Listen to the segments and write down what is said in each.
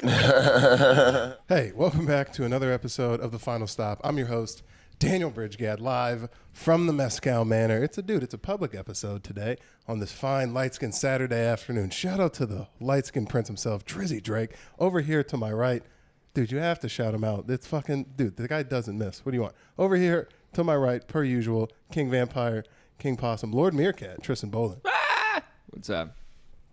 Hey, welcome back to another episode of The Final Stop. I'm your host, Daniel Bridgegad, live from the Mescal Manor. It's a public episode today on this fine light-skinned Saturday afternoon. Shout out to the light-skinned prince himself, Drizzy Drake. Over here to my right, dude, you have to shout him out. It's fucking, dude, the guy doesn't miss. What do you want? Over here to my right, per usual, King Vampire, King Possum, Lord Meerkat, Tristan Bolin. What's up?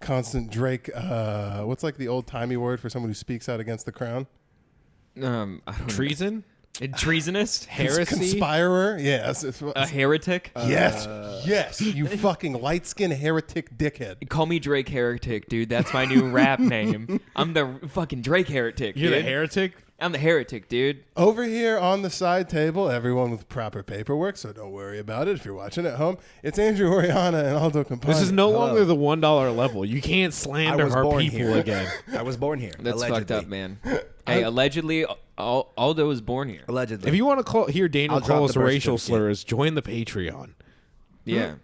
Constant Drake, what's like the old-timey word for someone who speaks out against the crown? I don't Treason? Treasonist? Heresy? Conspirer? Yes. A heretic? Yes, you fucking light-skinned heretic dickhead. Call me Drake Heretic, dude. That's my new rap name. I'm the fucking Drake Heretic, You're dude. the heretic? I'm the heretic, dude. Over here on the side table, everyone with proper paperwork, so don't worry about it if you're watching at home. It's Andrew Oriana and Aldo Campana. This is no Hello. longer the $1 level. You can't slander our people here. again. I was born here. That's allegedly. fucked up, man. Hey, allegedly, Aldo was born here. Allegedly. If you want to hear Daniel I'll drop call us the birth racial certificate. slurs, join the Patreon. Yeah.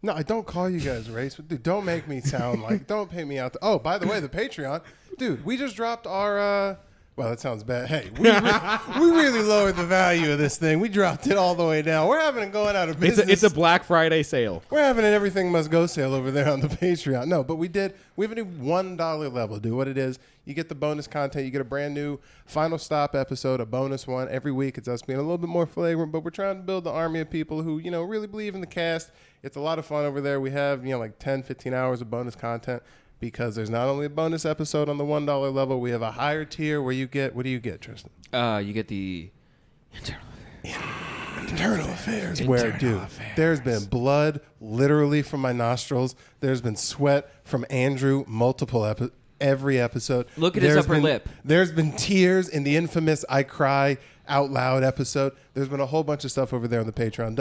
No, I don't call you guys race. Dude, don't make me sound like, don't paint me out. Oh, by the way, the Patreon. Dude, we just dropped our, well, that sounds bad. Hey, we really lowered the value of this thing. We dropped it all the way down. We're having it going out of business. It's a Black Friday sale. We're having an everything must go sale over there on the Patreon. No, but we have a new $1 level. Do what it is. You get the bonus content. You get a brand new Final Stop episode, a bonus one every week. It's us being a little bit more flagrant, but we're trying to build the army of people who, really believe in the cast. It's a lot of fun over there. We have, like 10, 15 hours of bonus content because there's not only a bonus episode on the $1 level, we have a higher tier where you get, what do you get, Tristan? You get the Internal affairs. Where, dude, there's been blood literally from my nostrils. There's been sweat from Andrew every episode. Look at his upper lip. There's been tears in the infamous I Cry Out Loud episode. There's been a whole bunch of stuff over there on the Patreon.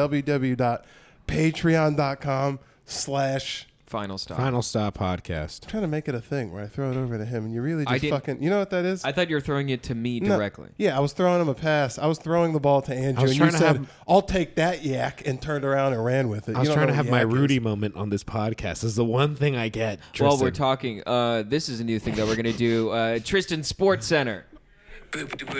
www.patreon.com/ Final Stop. Final Stop podcast. I'm trying to make it a thing where I throw it over to him and you really I just didn't- fucking, you know what that is? I thought you were throwing it to me No. directly. Yeah, I was throwing him a pass. I was throwing the ball to Andrew, was and you trying to said, have- I'll take that yak, and turned around and ran with it. I was You don't trying know to have what my yak is. Rudy moment on this podcast. This is the one thing I get. While Tristan. we're talking, this is a new thing that we're going to do. Tristan Sports Center. I didn't hear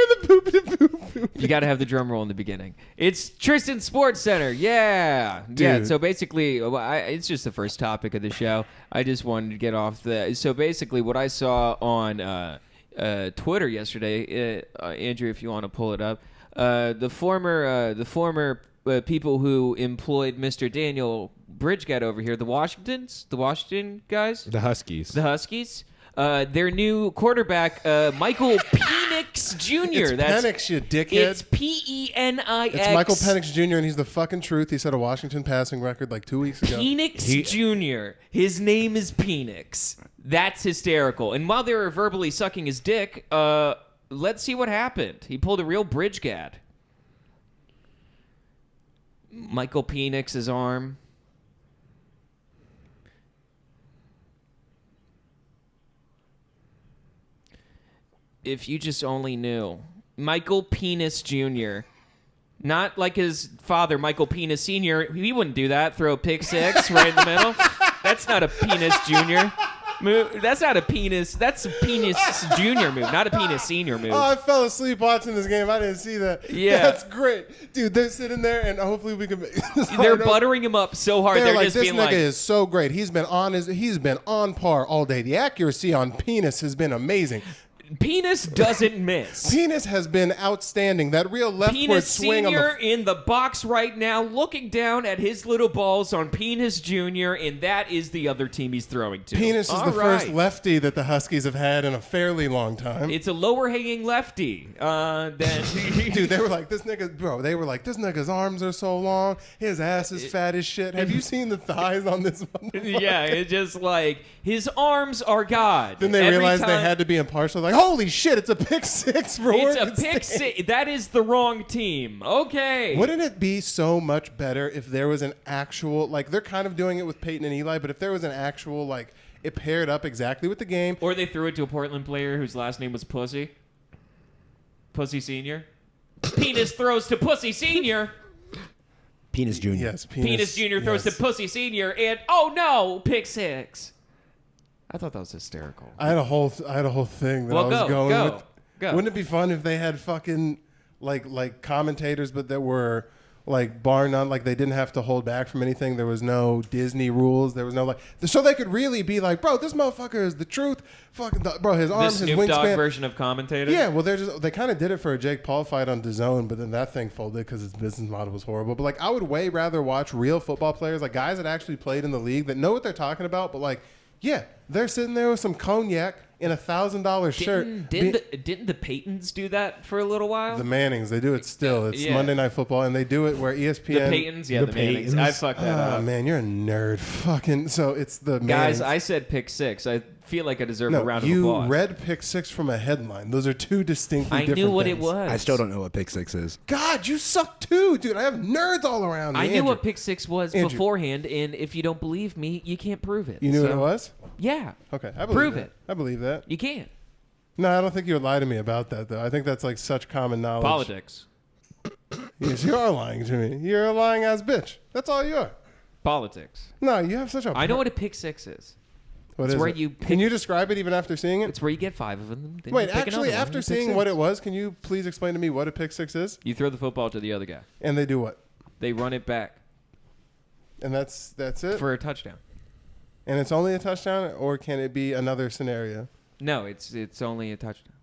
the boop boop boop. You got to have the drum roll in the beginning. It's Tristan Sports Center. Yeah. Yeah. Dude. So basically, it's just the first topic of the show. I just wanted to get off the. So basically, what I saw on Twitter yesterday, Andrew, if you want to pull it up, the former people who employed Mr. Daniel Bridgegad over here, the Washington guys, The Huskies. the Huskies. Their new quarterback, Michael Penix Jr. It's Penix, you dickhead. It's Penix. It's Michael Penix Jr., and he's the fucking truth. He set a Washington passing record like 2 weeks ago. Penix Jr. His name is Penix. That's hysterical. And while they were verbally sucking his dick, let's see what happened. He pulled a real Bridgegad. Michael Penix's arm. If you just only knew. Michael Penis Jr. Not like his father, Michael Penis Sr. He wouldn't do that. Throw a pick six right in the middle. That's not a Penis Jr. move. That's not a penis. That's a Penis Jr. move, not a Penis Sr. move. Oh, I fell asleep watching this game. I didn't see that. Yeah. That's great. Dude, they're sitting there, and hopefully we can make this They're hard. buttering him up so hard. They're like, just this being nigga like, is so great. He's been on par all day. The accuracy on Penis has been amazing. Penis doesn't miss. Penis has been outstanding. That real leftward Penis swing Senior on the in the box right now, looking down at his little balls on Penis Junior, and that is the other team he's throwing to. Penis is All the first right. lefty that the Huskies have had in a fairly long time. It's a lower hanging lefty. Than Dude, they were like, this nigga's arms are so long. His ass is fat as shit. Have you seen the thighs on this one? Yeah, it's just like his arms are God. Then they Every realized they time- had to be impartial. Like, holy shit, it's a pick six for It's Oregon a pick State. six. That is the wrong team. Okay. Wouldn't it be so much better if there was an actual, like, they're kind of doing it with Peyton and Eli, but if there was an actual, like, it paired up exactly with the game. Or they threw it to a Portland player whose last name was Pussy. Pussy Senior. Penis throws to Pussy Senior. Penis Jr. Yes, Penis Junior throws yes. to Pussy Senior, and oh no, pick six. I thought that was hysterical. I had a whole thing that Well, I was go, going go, with. go. Wouldn't it be fun if they had fucking like commentators, but that were like bar none, like they didn't have to hold back from anything. There was no Disney rules. There was no like, so they could really be like, bro, this motherfucker is the truth. Fucking bro, his The arm, his Snoop Dogg wingspan. version of commentator. Yeah, well, they kind of did it for a Jake Paul fight on DAZN, but then that thing folded because its business model was horrible. But like, I would way rather watch real football players, like guys that actually played in the league that know what they're talking about. But like, yeah, they're sitting there with some cognac in $1,000 shirt. Didn't the Paytons do that for a little while? The Mannings, they do it still. It's Yeah. Monday Night Football, and they do it where ESPN. the Paytons, yeah, the Mannings. Paytons. I fucked that Oh up. man, you're a nerd. Fucking so it's the Guys, Mannings. I said pick six. I feel like I deserve a No, round of you applause. read pick six from a headline. Those are two distinctly I different knew what things. it was. I still don't know what pick six is. God, you suck too, dude. I have nerds all around me. I knew Andrew, what pick six was Andrew. beforehand, and if you don't believe me, you can't prove it. You knew what it So, was? Yeah, Okay, I believe Prove that. it. I believe that. you can't. No, I don't think you would lie to me about that, though. I think that's like such common knowledge. Politics. Yes, you are lying to me. You're a lying ass bitch. That's all you are. Politics. No, you have such a. I know what a pick six is. What it's is where it? you Can pick- you describe it even after seeing it? It's where you get 5 of them. Then Wait, you pick actually, another one, after you pick seeing 6. what it was, can you please explain to me what a pick six is? You throw the football to the other guy. And they do what? They run it back And that's it. for a touchdown. And it's only a touchdown, or can it be another scenario? No, it's only a touchdown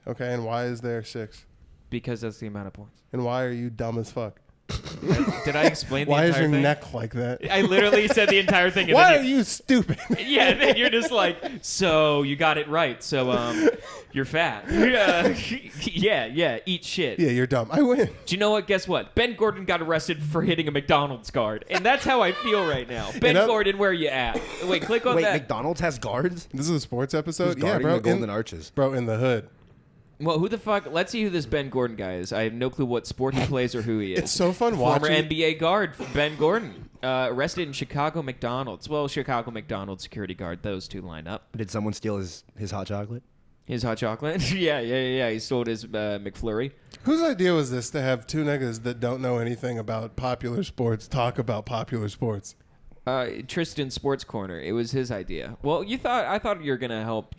Okay, and why is there 6? because that's the amount of points. And why are you dumb as fuck? Did I explain the Why is entire your thing? neck like that? I literally said the entire thing. And Why then are you stupid? Yeah, and then you're just like, so you got it right. So you're fat. Yeah, eat shit. Yeah, you're dumb. I win. Do you know what? Guess what? Ben Gordon got arrested for hitting a McDonald's guard, and that's how I feel right now. Ben up- Gordon, where you at? Wait, click on Wait, that. McDonald's has guards? This is a sports episode. Who's Yeah, guarding bro. the Golden in, Arches? bro, in the hood. Well, who the fuck? Let's see who this Ben Gordon guy is. I have no clue what sport he plays or who he is. It's so fun Former watching. NBA guard Ben Gordon, arrested in Chicago McDonald's. Well, Chicago McDonald's security guard. Those two line up. Did someone steal his hot chocolate? His hot chocolate. yeah. He stole his McFlurry. Whose idea was this to have two niggas that don't know anything about popular sports talk about popular sports? Tristan Sports Corner. It was his idea. Well, I thought you were gonna help.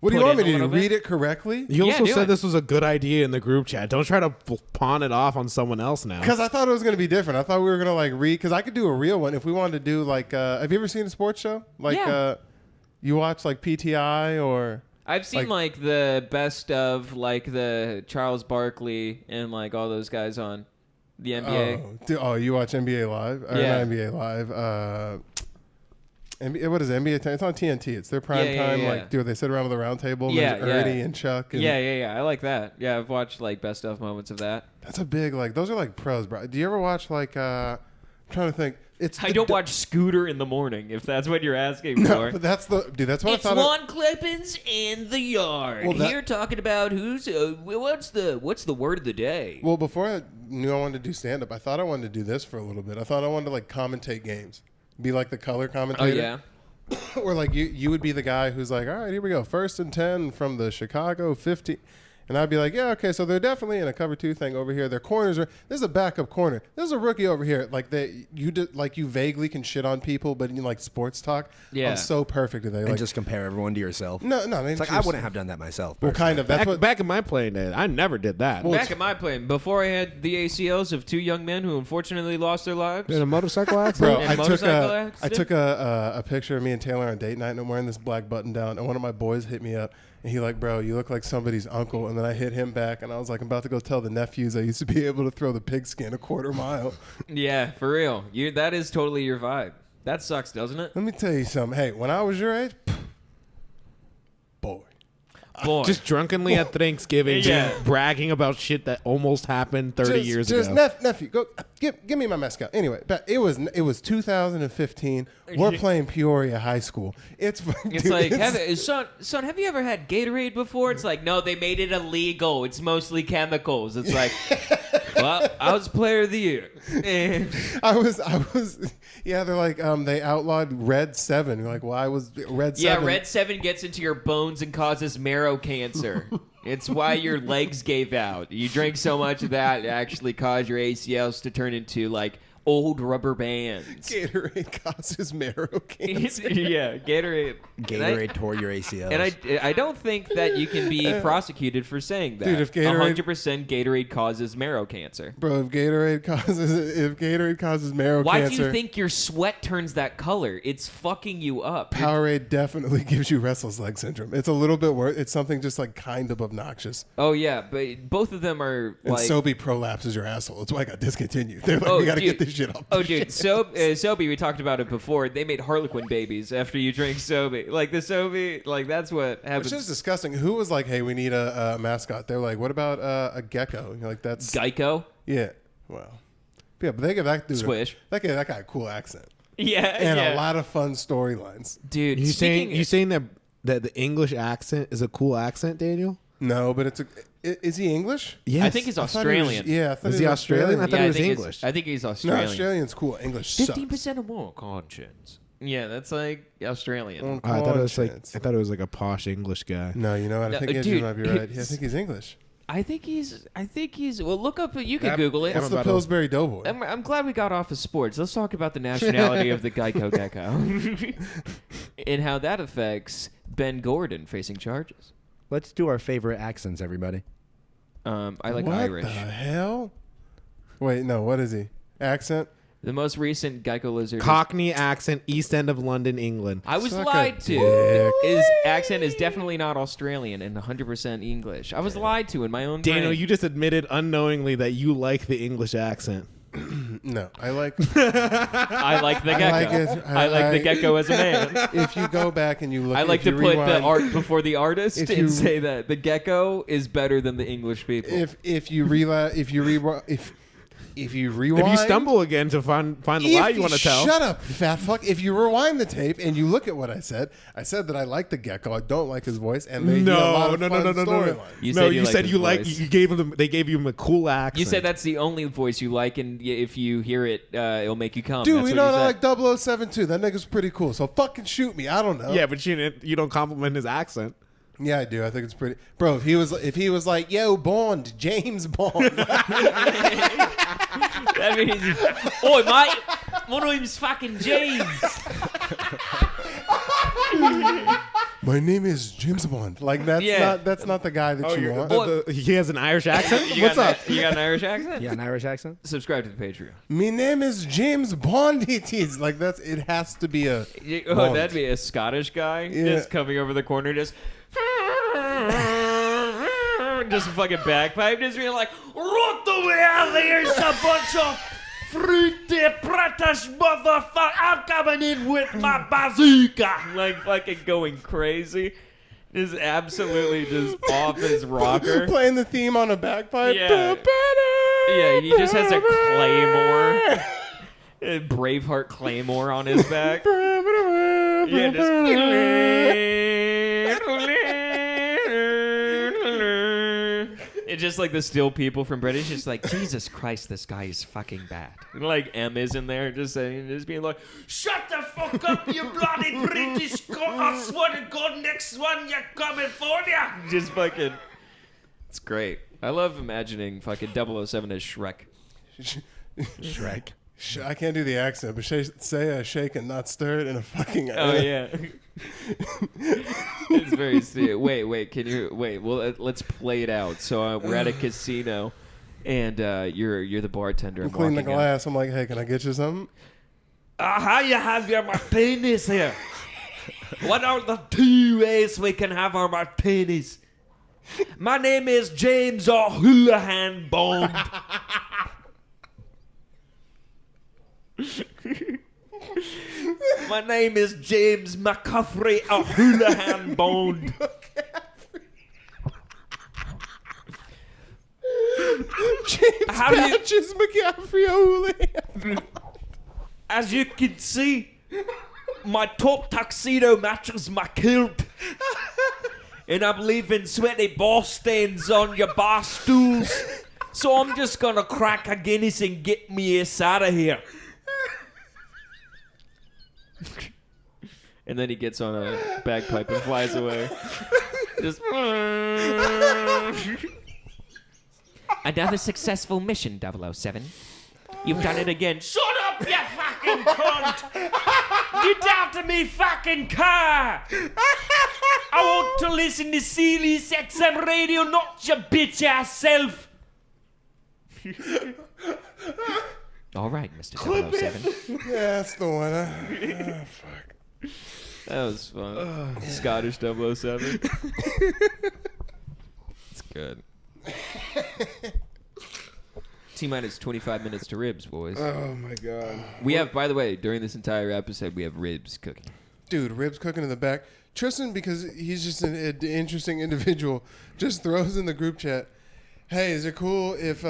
What do you put want me in a to do? little bit. Read it correctly? You Yeah, also do said it. this was a good idea in the group chat. Don't try to pawn it off on someone else now. Because I thought it was going to be different. I thought we were going to like read. Because I could do a real one if we wanted to do like. Have you ever seen a sports show? Like, Yeah. You watch like PTI or. I've seen like the best of like the Charles Barkley and like all those guys on the NBA. Oh, you watch NBA Live? Or Yeah. Not NBA Live. NBA, what is it? NBA? It's on TNT. It's their prime Yeah, time. yeah. Like, dude, they sit around with a round table. And Yeah, there's Ernie yeah. and Chuck. And Yeah. I like that. Yeah, I've watched like best of moments of that. That's a big like. Those are like pros, bro. Do you ever watch like? I'm trying to think. It's I the don't d- watch Scooter in the morning, if that's what you're asking No, for. but that's the dude. That's what It's I thought. Lon Clippins in the yard. Well, that- Here talking about who's what's the word of the day. Well, before I knew I wanted to do stand up, I thought I wanted to do this for a little bit. I thought I wanted to like commentate games, be like the color Oh commentator. yeah. Or like you would be the guy who's like, all right, here we go, 1st and 10 from the Chicago 50. And I'd be like, yeah, okay, so they're definitely in a cover 2 thing over here. Their corners are. This is a backup corner. This is a rookie over here. Like you vaguely can shit on people, but in like sports talk, Yeah. I'm so perfect at that. And Like, just compare everyone to yourself. no, It's like I wouldn't have done that myself. Well, kind of. That's Back, what. back in my playing days, I never did that. Well, Back at my plane, before I had the ACLs of 2 young men who unfortunately lost their lives. in a motorcycle accident? Bro, And I took motorcycle a accident? I took a picture of me and Taylor on date night, and I'm wearing this black button down. And one of my boys hit me up, and he like, bro, you look like somebody's uncle. And then I hit him back, and I was like, I'm about to go tell the nephews I used to be able to throw the pigskin a quarter mile. Yeah, for real. That is totally your vibe. That sucks, doesn't it? Let me tell you something. Hey, when I was your age, boy, Boy. Just drunkenly at Thanksgiving, Yeah. bragging about shit that almost happened 30 years ago. nephew, go give me my mezcal. Anyway, but it was 2015. We're playing Peoria High School. It's It's dude, like, it's- son, have you ever had Gatorade before? It's like, no, they made it illegal. It's mostly chemicals. It's like, well, I was player of the year. And I was, yeah. They're like, they outlawed Red 7. You're like, why was Red 7? yeah, Red 7 gets into your bones and causes marrow cancer. It's why your legs gave out. You drink so much of that, it actually caused your ACLs to turn into like old rubber bands. Gatorade causes marrow cancer. Yeah, Gatorade. Gatorade tore your ACLs. And I don't think that you can be prosecuted for saying that. Dude, if Gatorade- 100% Gatorade causes marrow cancer. Bro, if Gatorade causes marrow Why cancer, do you think your sweat turns that color? It's fucking you up. Powerade definitely gives you restless leg syndrome. It's a little bit worse. It's something just like kind of obnoxious. Oh yeah, but both of them are And like. Sobe prolapses your asshole. That's why I got discontinued. They're like, Oh, we got to dude. get this shit off. Oh, dude, Sobe, we talked about it before. They made Harlequin babies after you drink Sobe. Like the Sobe, like that's what happens. Which is disgusting. Who was like, hey, we need a mascot? They're like, what about a gecko? You're like, that's Geico. yeah. Well, yeah, but they give that dude Swish. That guy a cool accent Yeah, and yeah. a lot of fun storylines. Dude, You speaking- saying that the English accent is a cool accent, Daniel? No, but is he English? Yes. I think he's I thought he was- Australian. yeah, I thought Is he Australian? I thought Yeah, he was think it's- English. I think he's No, Australian. Australian's cool. English sucks. 15% or more conscience. Yeah, that's like Australian. Mm. I thought it was Conscience. like a posh English guy. No, you know what? I No, think Andrew dude, might be right. Yeah, I it's- think he's English. I think he's. Well, look up. You can That- Google it. That's I'm the about to- Pillsbury Doughboy. I'm glad we got off of sports. Let's talk about the nationality of the Geico Gecko and how that affects Ben Gordon facing charges. Let's do our favorite accents, everybody. I like what Irish. the hell? Wait, no. What is he? Accent? The most recent Geico lizard. Cockney accent, East End of London, England. I was Suck a lied to. dick. His accent is definitely not Australian and 100% English. I was lied to in my own Daniel, brain. you just admitted unknowingly that you like the English accent. No, I like. I like the I gecko. like it. I like the gecko as a man. If you go back and you look, I like if to you put the rewind- art before the artist If and you- say that the gecko is better than the English people. If you rewind, if you rewind, If you stumble again to find the lie you want to tell, Shut up, fat fuck. If you rewind the tape and you look at what I said that I like the gecko. I don't like his voice, and they do a lot no, of no, fun no, no, no, no. storylines. You No, said you you liked said his you like. voice. You gave them. They gave you a cool accent. You said that's the only voice you like, and if you hear it, it'll make you come. Dude, That's we what know you I said. like 007 too. That nigga's pretty cool. So fucking shoot me. I don't know. Yeah, but you don't compliment his accent. Yeah, I do. I think it's pretty. Bro, if he was like, yo, Bond, James Bond. That means, oi, mate, my name's fucking James. My name is James Bond. Like that's not the guy that you want. He has an Irish accent. You What's got up? You got an Irish accent? Yeah, an Irish accent? Subscribe to the Patreon. My name is James Bond. It is like it has to be a. Oh, Bond. that'd be a Scottish guy Yeah. just coming over the corner, just a fucking bagpipe, just being like, "What the hell? Here's a bunch of fruity British motherfucker! I'm coming in with my bazooka!" Like fucking going crazy, just absolutely just off his rocker. Playing the theme on a bagpipe. Yeah. Yeah, he just has a claymore, a Braveheart claymore on his back. Yeah, it's just like the still people from British. Just like, Jesus Christ, this guy is fucking bad. And like M is in there, just saying, just being like, "Shut the fuck up, you bloody British! I swear to God, next one you're coming for ya!" Just fucking, it's great. I love imagining fucking 007 as Shrek. Shrek. I can't do the accent, but say shake and not stir it in a fucking. Oh yeah, it's very serious. Wait, can you wait? Well, let's play it out. So we're at a casino, and you're the bartender. I'm I'm cleaning the walking out. glass. I'm like, hey, can I get you something? How you have your martinis here? What are the 2 ways we can have our martinis? My name is James O'Houlihan Bond. My name is James McCaffrey O'Houlihan Bond. James How do you- Patches McCaffrey O'Houlihan. As you can see, my top tuxedo matches my kilt. And I'm leaving sweaty ball stains on your bar stools. So I'm just gonna crack a Guinness and get me ass out of here. And then he gets on a bagpipe and flies away. Just another successful mission, 007. You've done it again. Shut fucking cunt! Get out of me fucking car! I want to listen to Sealy's XM radio, not your bitch ass self! All right, Mr. 007. Yeah, that's the one. Fuck. That was fun. Scottish 007. It's good. T-minus 25 minutes to ribs, boys. Oh my god. We have, by the way, during this entire episode, we have ribs cooking. Dude, ribs cooking in the back. Tristan, because he's just an interesting individual, just throws in the group chat, hey, is it cool if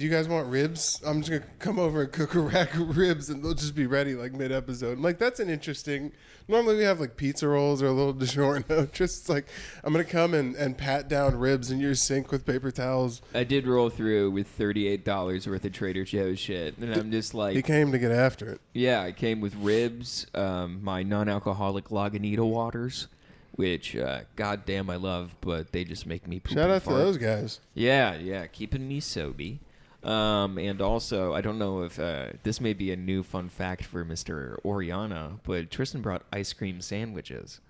you guys want ribs? I'm just going to come over and cook a rack of ribs and they'll just be ready like mid-episode. I'm like, that's an interesting... Normally we have like pizza rolls or a little DiGiorno. Just like, I'm going to come and pat down ribs in your sink with paper towels. I did roll through with $38 worth of Trader Joe's shit. And I'm just like... He came to get after it. Yeah, I came with ribs, my non-alcoholic Lagunitas waters, which, goddamn, I love, but they just make me poop. Shout and out to fart. those guys. Yeah, keeping me sober. And also, I don't know if this may be a new fun fact for Mr. Oriana, but Tristan brought ice cream sandwiches.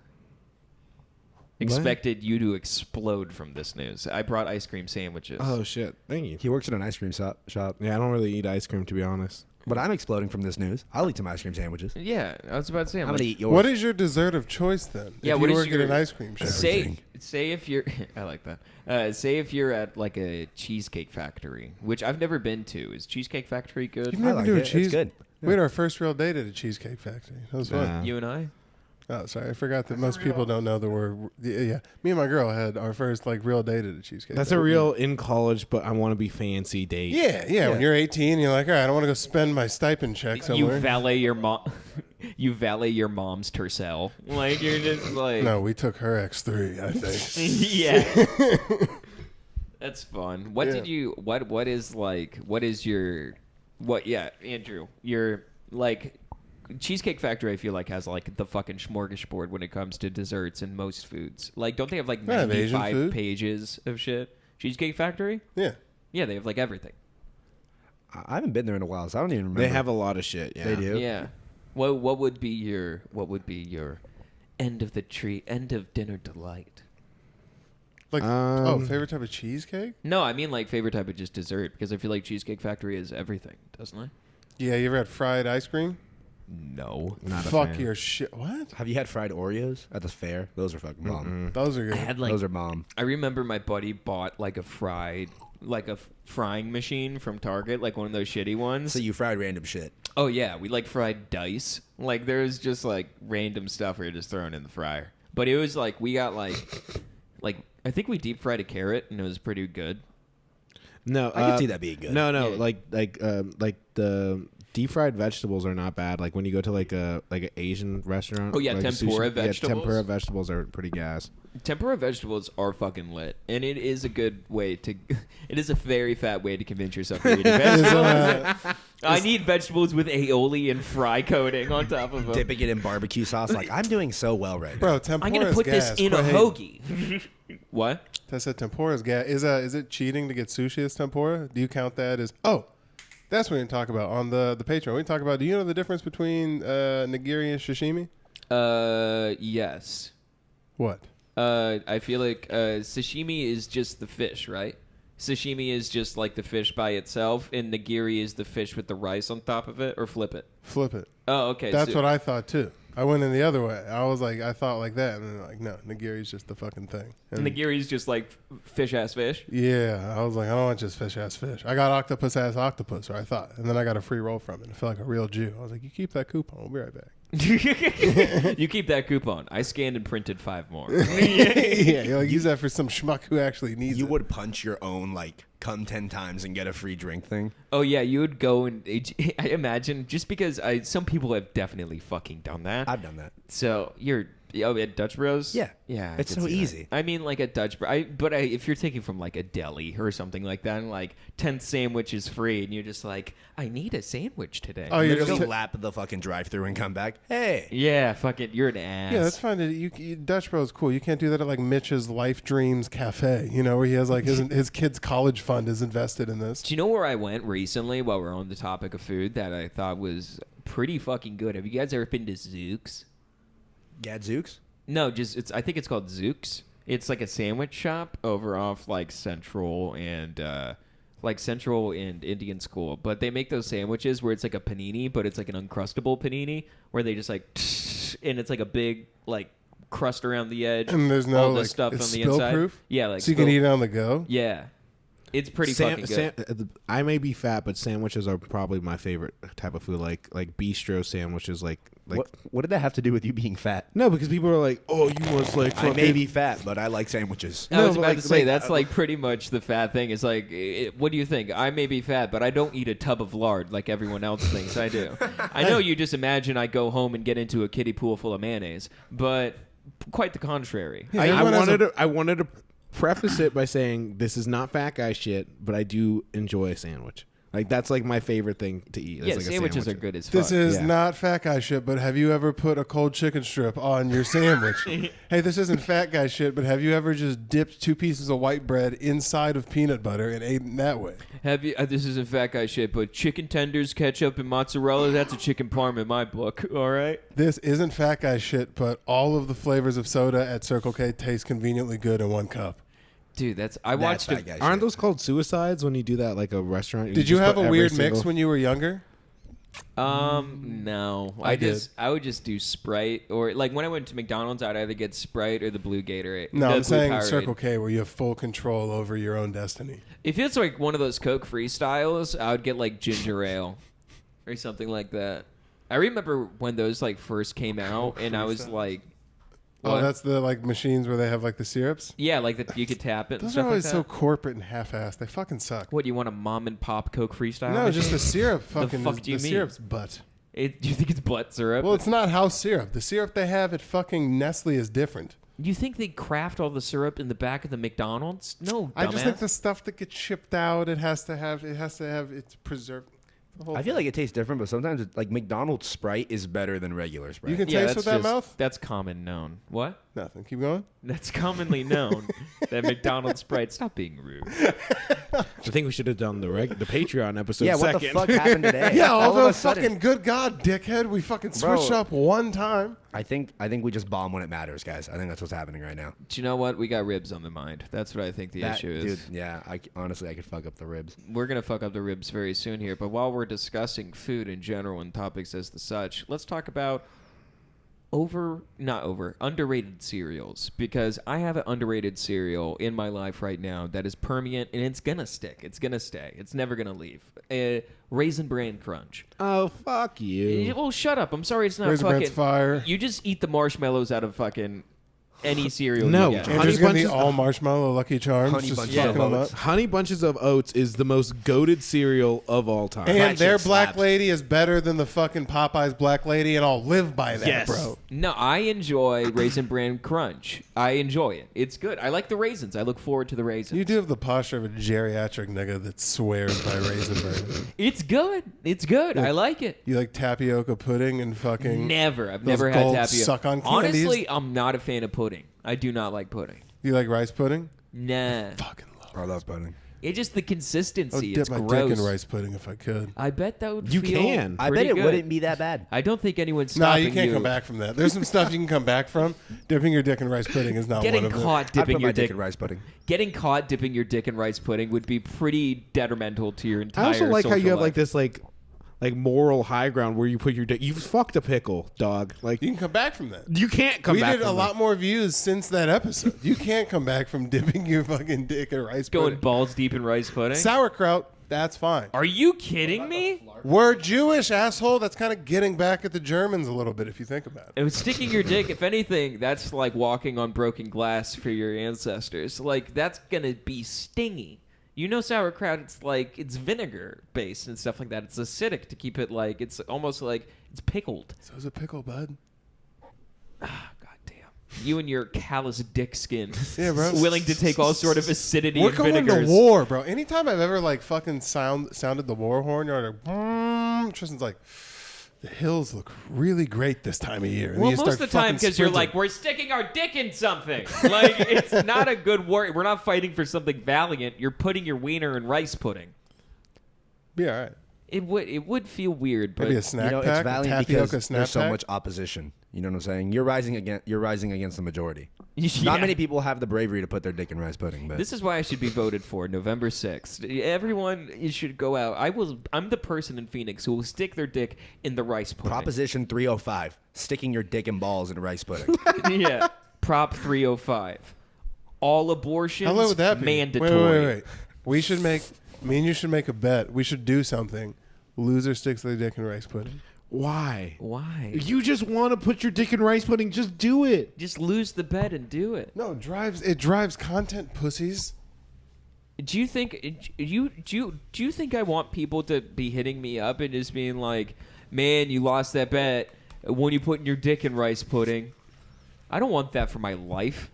Expected you to explode from this news. I brought ice cream sandwiches. Oh shit! Thank you. He works at an ice cream shop. Yeah, I don't really eat ice cream, to be honest. But I'm exploding from this news. I'll eat some ice cream sandwiches. Yeah, I was about to say. I'm going to eat yours. What is your dessert of choice then? Yeah, if what you is work your- at an ice cream shop. Say if you're I like that. Say if you're at like a cheesecake factory, which I've never been to. Is Cheesecake Factory good? You've never like been to a it. It's cheese. good. We had our first real date at a cheesecake factory. That was fun. Yeah. You and I? Oh, sorry, I forgot that most people don't know the word. Yeah, me and my girl had our first like real date at a cheesecake. That's a factory. real in college, but I want to be fancy date. Yeah. When you're 18, you're like, all right, I don't want to go spend my stipend check somewhere. You valet your mom. You valet your mom's tercel. Like you're just like No, we took her X3, I think. yeah. That's fun. What Yeah. did you? What is like? What is your? What? Yeah, Andrew. Your like. Cheesecake Factory, I feel like, has like the fucking smorgasbord when it comes to desserts and most foods. Like, don't they have like They have Asian 95 food. pages of shit? Cheesecake Factory? Yeah. Yeah, they have like everything. I haven't been there in a while, so I don't even remember. They have a lot of shit. Yeah. They do. Yeah. What would be your end of the tree, end of dinner delight? Like, favorite type of cheesecake? No, I mean like favorite type of just dessert, because I feel like Cheesecake Factory is everything, doesn't it? Yeah, you ever had fried ice cream? No. Not a Fuck fan. your shit. What? Have you had fried Oreos at the fair? Those are fucking bomb. Those are I good. had like Those are bomb. I remember my buddy bought like a frying machine from Target, like one of those shitty ones. So you fried random shit. Oh yeah, we like fried dice. Like there's just like random stuff we were just throwing in the fryer. But it was like we got like I think we deep fried a carrot and it was pretty good. No, I can see that being good. No, Yeah. like the deep fried vegetables are not bad. Like when you go to like an Asian restaurant. Oh, yeah, like tempura sushi, vegetables. Yeah, tempura vegetables are pretty gas. Tempura vegetables are fucking lit, and it is a good way to. It is a very fat way to convince yourself you're eating vegetables. I need vegetables with aioli and fry coating on top of them. Dipping it in barbecue sauce. Like, I'm doing so well right now. Bro, tempura I'm gonna is put gas. this in a Quit hating. hoagie. What? I said tempura is gas. Is it cheating to get sushi as tempura? Do you count that as... Oh, that's what we talk about on the Patreon. We talk about... Do you know the difference between nigiri and sashimi? Yes. What? I feel like sashimi is just the fish, right? Sashimi is just like the fish by itself, and nigiri is the fish with the rice on top of it, or flip it. Flip it. Oh, okay. That's so- what I thought too. I went in the other way. I was like, I thought like that, and then like, no, nigiri's just the fucking thing. And Nigiri is just like fish ass fish. yeah, I was like, I don't want just fish ass fish. I got octopus ass octopus, or I thought, and then I got a free roll from it. I felt like a real Jew. I was like, you keep that coupon. We'll be right back. You keep that coupon. I scanned and printed 5 more. Yeah, you'll use that for some schmuck who actually needs You it. would punch your own, like, come 10 times and get a free drink thing. Oh yeah, you would go and I imagine just because some people have definitely fucking done that. I've done that. So you're at Dutch Bros. Yeah. yeah, I It's could so see that. easy. I mean, like at Dutch Bros. If you're taking from like a deli or something like that, and like 10th sandwich is free, and you're just like, I need a sandwich today. Oh, you're Literally just lap the fucking drive-thru and come back. Hey. yeah, fuck it, you're an ass. Yeah, that's fine. Dutch Bros cool. You can't do that at like Mitch's Life Dreams Cafe, you know, where he has like his kid's college fund is invested in this. Do you know where I went recently while we're on the topic of food that I thought was pretty fucking good. Have you guys ever been to Zook's? Gadzooks? No, I think it's called Zook's. It's like a sandwich shop over off like Central and Indian School. But they make those sandwiches where it's like a panini, but it's like an uncrustable panini where they just like and it's like a big like crust around the edge. And there's no all the like, stuff it's on the inside. spill-proof? Yeah, like so you can eat it on the go. Yeah. It's pretty fucking good. I may be fat, but sandwiches are probably my favorite type of food. Like bistro sandwiches, like What did that have to do with you being fat? no, because people are like, oh, you must like I fucking. may be fat, but I like sandwiches. I was but about like- to say like- that's like pretty much the fat thing. It's like, what do you think? I may be fat, but I don't eat a tub of lard like everyone else thinks I do. I know you just imagine I go home and get into a kiddie pool full of mayonnaise, but quite the contrary. Yeah, I everyone has wanted to preface it by saying this is not fat guy shit, but I do enjoy a sandwich. Like that's like my favorite thing to eat. Yeah, It's like a sandwiches sandwich. are good as fuck. This is Yeah. not fat guy shit, but have you ever put a cold chicken strip on your sandwich? Hey, this isn't fat guy shit, but have you ever just dipped 2 pieces of white bread inside of peanut butter and ate it that way? Have you? This isn't fat guy shit, but chicken tenders, ketchup, and mozzarella—that's a chicken parm in my book. All right. This isn't fat guy shit, but all of the flavors of soda at Circle K taste conveniently good in one cup. Dude, I watched fat it. guy Aren't shit. those called suicides when you do that like a restaurant? Did you have a weird mix when you were younger? No. I did. I would just do Sprite, or like when I went to McDonald's, I'd either get Sprite or the blue Gatorade. No, the I'm blue saying Powerade. Circle K where you have full control over your own destiny. If it's like one of those Coke freestyles, I would get like ginger ale or something like that. I remember when those like first came out, and I was like, Oh, what? that's the like machines where they have like the syrups? Yeah, like that you could tap it and Those stuff are always like so that. corporate and half-assed. They fucking suck. What, you want a mom and pop Coke freestyle? No, just machine? the syrup fucking fuck do you the mean? syrup's butt. Do you think it's butt syrup? Well, it's not house syrup. The syrup they have at fucking Nestle is different. You think they craft all the syrup in the back of the McDonald's? No, I just think dumbass. the stuff that gets shipped out, it has to have it's preserved. The whole I feel thing. like it tastes different, but sometimes it's like McDonald's Sprite is better than regular Sprite. You can Yeah, taste that's with that just- mouth. That's common known. What? Nothing. Keep going. That's commonly known that McDonald's Sprite. Stop being rude. I think we should have done the Patreon episode. yeah, what the second. fuck happened today? Yeah, All of although a sudden. fucking good God, dickhead, we fucking Bro. switched up one time. I think we just bomb when it matters, guys. I think that's what's happening right now. Do you know what? We got ribs on the mind. That's what I think the issue is. Dude, yeah. Honestly, I could fuck up the ribs. We're going to fuck up the ribs very soon here. But while we're discussing food in general and topics as the such, let's talk about underrated cereals, because I have an underrated cereal in my life right now that is permeant, and it's gonna stick. It's gonna stay. It's never gonna leave. Raisin Bran Crunch. Oh fuck you! Well, shut up. I'm sorry. It's not Raisin fucking Bran's fire. You just eat the marshmallows out of fucking any cereal. No, you get. Honey Andrew's gonna be Bunches- all marshmallow Lucky Charms. Honey just Bunches fucking of them up. Oats. Honey Bunches of Oats is the most goated cereal of all time. And That their shit black slaps. lady is better than the fucking Popeyes black lady, and I'll live by that, Yes. bro. No, I enjoy Raisin Bran Crunch. I enjoy it. It's good. I like the raisins. I look forward to the raisins. You do have the posture of a geriatric nigga that swears by Raisin Bran. It's good. It's good. I like it. You like tapioca pudding and fucking... Never. I've those never had gold tapioca. suck-on candies? Honestly, I'm not a fan of pudding. I do not like pudding. You like rice pudding? Nah. Fucking love I love pudding. It's just the I would consistency. dip It's my gross. dick in rice pudding if I could. I bet that would You feel can. I bet pretty it good. wouldn't be that bad. I don't think anyone's No, stopping you can't come back from that. There's some stuff you can come back from. Dipping your dick in rice pudding is not Getting one of them. caught I'd dipping put your my dick dick in rice pudding. Getting caught dipping your dick in rice pudding would be pretty detrimental to your entire I also like how social you have life. like this like moral high ground where you put your dick. You've fucked a pickle, dog. Like You can come back from that. you can't come We back. did a from lot that. more views since that episode. You can't come back from dipping your fucking dick in rice Going pudding. balls deep in rice pudding. Sauerkraut, that's fine. Are you kidding me? We're Jewish, asshole. That's kind of getting back at the Germans a little bit if you think about it. It was sticking your dick. If anything, that's like walking on broken glass for your ancestors. Like that's gonna be stingy. You know, sauerkraut. It's vinegar based and stuff like that. It's acidic to keep it like it's almost like it's pickled. So is a pickle, bud. God damn. You and your callous dick skin. Yeah, bro. Willing to take all sort of acidity We're and going vinegars. to war, bro. Anytime I've ever like fucking sounded the war horn, you're like, Tristan's like, the hills look really great this time of year. And Well, you most start of the time fucking because you're sprinting. like, we're sticking our dick in something. Like, it's not a good war. We're not fighting for something valiant. You're putting your wiener in rice pudding. be all right. It would feel weird, but Maybe a snack It's pack, a valiant tapioca because snap there's so pack? much opposition. You know what I'm saying? You're rising against the majority. Yeah. Not many people have the bravery to put their dick in rice pudding, but This is why I should be voted for November 6th. Everyone you should go out. I'm the person in Phoenix who will stick their dick in the rice pudding. Proposition 305, sticking your dick and balls in rice pudding. Yeah. Prop 305. All abortions How low would that be? mandatory. Wait. Me and you should make a bet. We should do something. Loser sticks their dick in rice pudding. Why? Why? You just want to put your dick in rice pudding. Just do it. Just lose the bet and do it. No, it drives content, pussies. Do you think do you think I want people to be hitting me up and just being like, "Man, you lost that bet when you put your dick in rice pudding"? I don't want that for my life.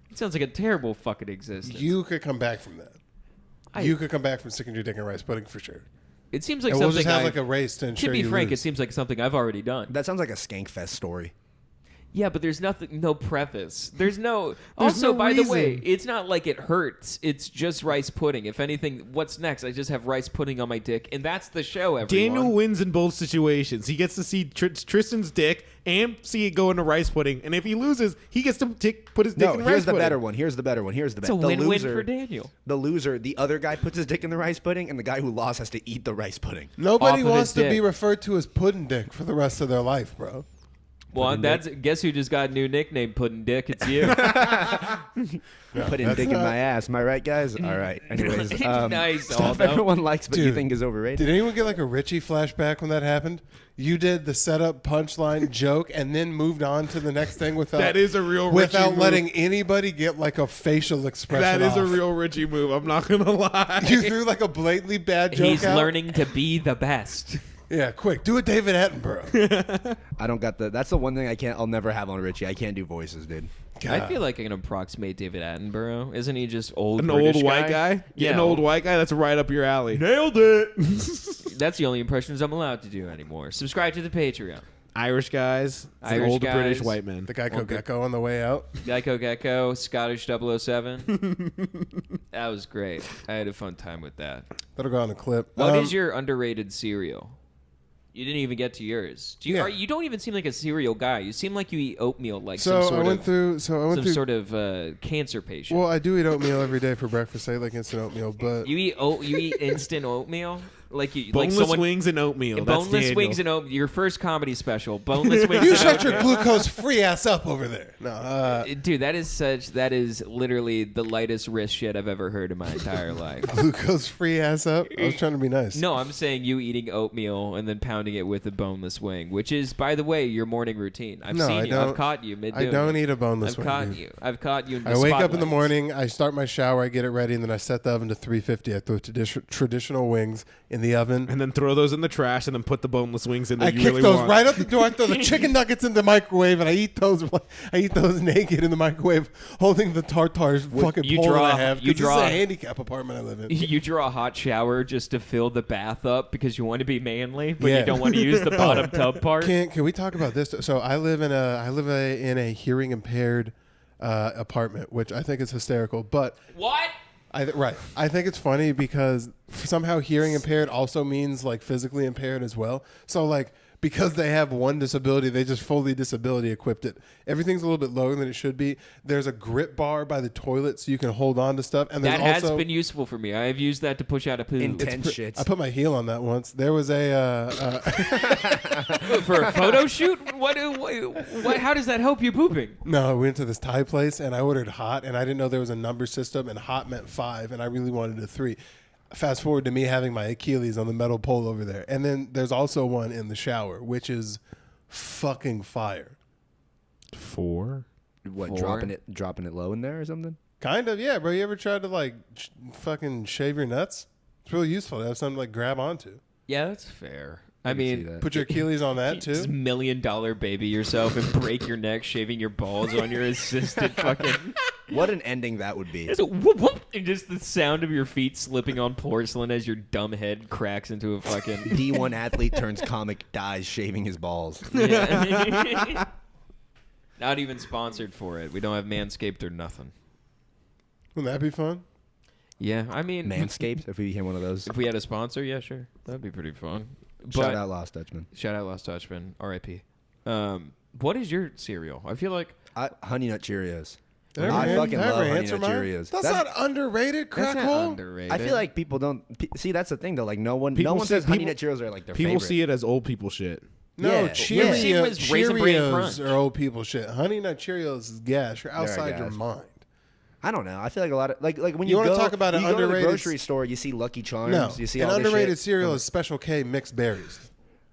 It sounds like a terrible fucking existence. You could come back from that. You could come back from sticking your dick in rice pudding for sure. It seems like And we'll something just have I've- like a race to ensure To be you frank, lose. it seems like something I've already done. That sounds like a Skankfest story. Yeah, but there's no preface. There's no. There's Also, no by the way, reason. it's not like it hurts. It's just rice pudding. If anything, what's next? I just have rice pudding on my dick, and that's the show. Everyone. Daniel wins in both situations. He gets to see Tristan's dick and see it go into rice pudding. And if he loses, he gets to put his dick No, in rice here's the pudding. better one. Here's the better one. Here's the It's a bet. The win-win loser, for Daniel. The loser, the other guy puts his dick in the rice pudding, and the guy who lost has to eat the rice pudding. Nobody off of wants his to be dick. referred to as pudding dick for the rest of their life, bro. Well, that's guess who just got a new nickname? Pudding Dick. It's you. Putting that's dick in not- my ass. Am I right, guys? All right. Anyways, Nice, stuff Aldo. everyone likes but you Dude, think is overrated. Did anyone get like a Richie flashback when that happened? You did the setup punchline joke and then moved on to the next thing without That is a real Richie without move. letting anybody get like a facial expression. That is a off. real Richie move. I'm not gonna lie. You threw like a blatantly bad joke He's out? learning to be the best. Yeah, quick, do it, David Attenborough. I don't got the. That's the one thing I'll never have on Richie. I can't do voices, dude. I feel like I can approximate David Attenborough. Isn't he just old? An British old white guy? Yeah, An old white guy? That's right up your alley. Nailed it. That's the only impressions I'm allowed to do anymore. Subscribe to the Patreon. Irish guys. It's an Irish old British guys. white man. the Geico Gecko on the way out. Geico Gecko, Scottish 007. That was great. I had a fun time with that. That'll go on the clip. What is your underrated cereal? You didn't even get to yours. Yeah. You don't even seem like a cereal guy. You seem like you eat oatmeal like So some sort I went of through. So I went some through. sort of cancer patient. Well, I do eat oatmeal every day for breakfast. I eat like instant oatmeal, but you eat instant oatmeal like you Boneless like someone wings and oatmeal. That's boneless Daniel. wings and oatmeal. Your first comedy special, boneless wings. you and shut your oatmeal. glucose-free ass up over there. No, Dude, that is literally the lightest wrist shit I've ever heard in my entire life. glucose-free ass up. I was trying to be nice. No, I'm saying you eating oatmeal and then pounding it with a boneless wing, which is, by the way, your morning routine. I've No, seen I you. I've don't- caught you mid. I don't eat a boneless I've wing. caught dude. you. I've caught you. In the I wake up in the spotlights. morning, I start my shower, I get it ready, and then I set the oven to 350. I throw traditional wings in the oven. And then throw those in the trash and then put the boneless wings in that I you kick really those want. right out the door. I throw the chicken nuggets in the microwave, and I eat those. I eat those naked in the microwave, holding the tartar's fucking you pole draw- that I have. 'cause you this draw- is a handicap apartment I live in. You draw a hot shower just to fill the bath up because you want to be manly, but Yeah. you don't want to use the bottom tub part. Can we talk about this? So I live in a hearing impaired apartment, which I think is hysterical. But What? I think it's funny because somehow hearing impaired also means like physically impaired as well. So like because they have one disability, they just fully disability equipped it. Everything's a little bit lower than it should be. There's a grip bar by the toilet so you can hold on to stuff. And That there's has also been useful for me. I have used that to push out a poo. Intense shits. I put my heel on that once. There was a For a photo shoot? What? How does that help you pooping? no, I went to this Thai place and I ordered hot, and I didn't know there was a number system, and hot meant 5, and I really wanted a 3. Fast forward to me having my Achilles on the metal pole over there, and then there's also one in the shower, which is fucking fire. 4? What, Four? dropping it low in there or something? Kind of, yeah, bro. You ever tried to like fucking shave your nuts? It's really useful to have something to like grab onto. Yeah, that's fair. I can see mean, that. Put your Achilles on that just too. $1 million baby yourself and break your neck shaving your balls on your assisted fucking. What an ending that would be. Just a whoop, whoop, and just the sound of your feet slipping on porcelain as your dumb head cracks into a fucking. D1 athlete turns comic, dies shaving his balls. Yeah. Not even sponsored for it. We don't have Manscaped or nothing. Wouldn't that be fun? Yeah, I mean, Manscaped, if we became one of those. if we had a sponsor, yeah, sure, that'd be pretty fun. Shout out Lost Dutchman. Shout out Lost Dutchman, R.I.P. What is your cereal? I feel like Honey Nut Cheerios. Did I ever- fucking did I ever love Honey answer Nut mine? Cheerios. That's not underrated, that's not crackhole. underrated. I feel like people don't see. That's the thing though. Like no one People says see- Honey people- Nut Cheerios are like their People favorite. see it as old people shit. No, Yeah. Cheerios, Yeah. Was Raisin Bran Crunch. Cheerios are old people shit. Honey Nut Cheerios is gas. You're outside your gas. mind. I don't know. I feel like a lot of like when You you wanna go, talk about an you go to the underrated grocery store, you see Lucky Charms. No, You see an all this underrated shit. cereal is Special K mixed berries.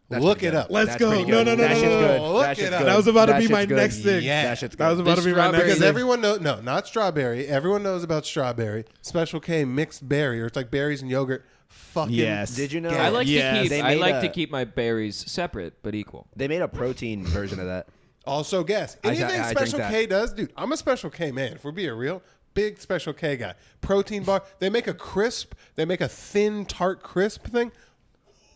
That's Look pretty it good. up. Let's That's go. pretty No, good. no, no, That no, shit's no, good. no. Look That shit's it up. good. That was about to That be my shit's good. next thing. Yeah. That shit's good. That was about The to be my next strawberry- Because thing. everyone knows, no, not strawberry. Everyone knows about strawberry. Special K mixed berry, or it's like berries and yogurt. Fucking Yes. Did you know? I like Yes. to keep. They I made like a- to keep my berries separate but equal. They made a protein version of that. Also gas. Anything I drink Special that. K does, dude, I'm a Special K man. If we're being real, big Special K guy. Protein bar. They make a crisp. They make a thin tart crisp thing.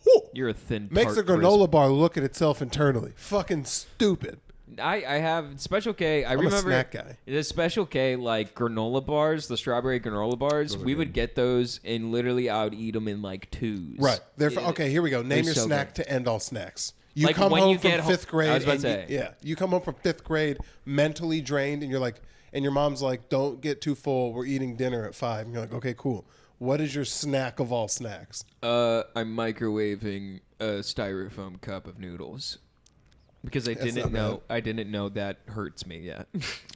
Woo! You're a thin. Makes a tart granola bar look at itself internally. Fucking stupid. crisp. I have Special K. I I'm a remember snack guy. the Special K like granola bars, the strawberry granola bars. We would get those and literally I would eat them in like twos. Right. They're Yeah. okay, here we go. Name They're your so snack good. to end all snacks. You Like come when home you from get fifth grade. I was about to and say. you come home from fifth grade mentally drained, and you're like, and your mom's like, "Don't get too full. We're eating dinner at 5." And you're like, "Okay, cool. What is your snack of all snacks?" I'm microwaving a styrofoam cup of noodles because I didn't not know. I didn't know that hurts me yet.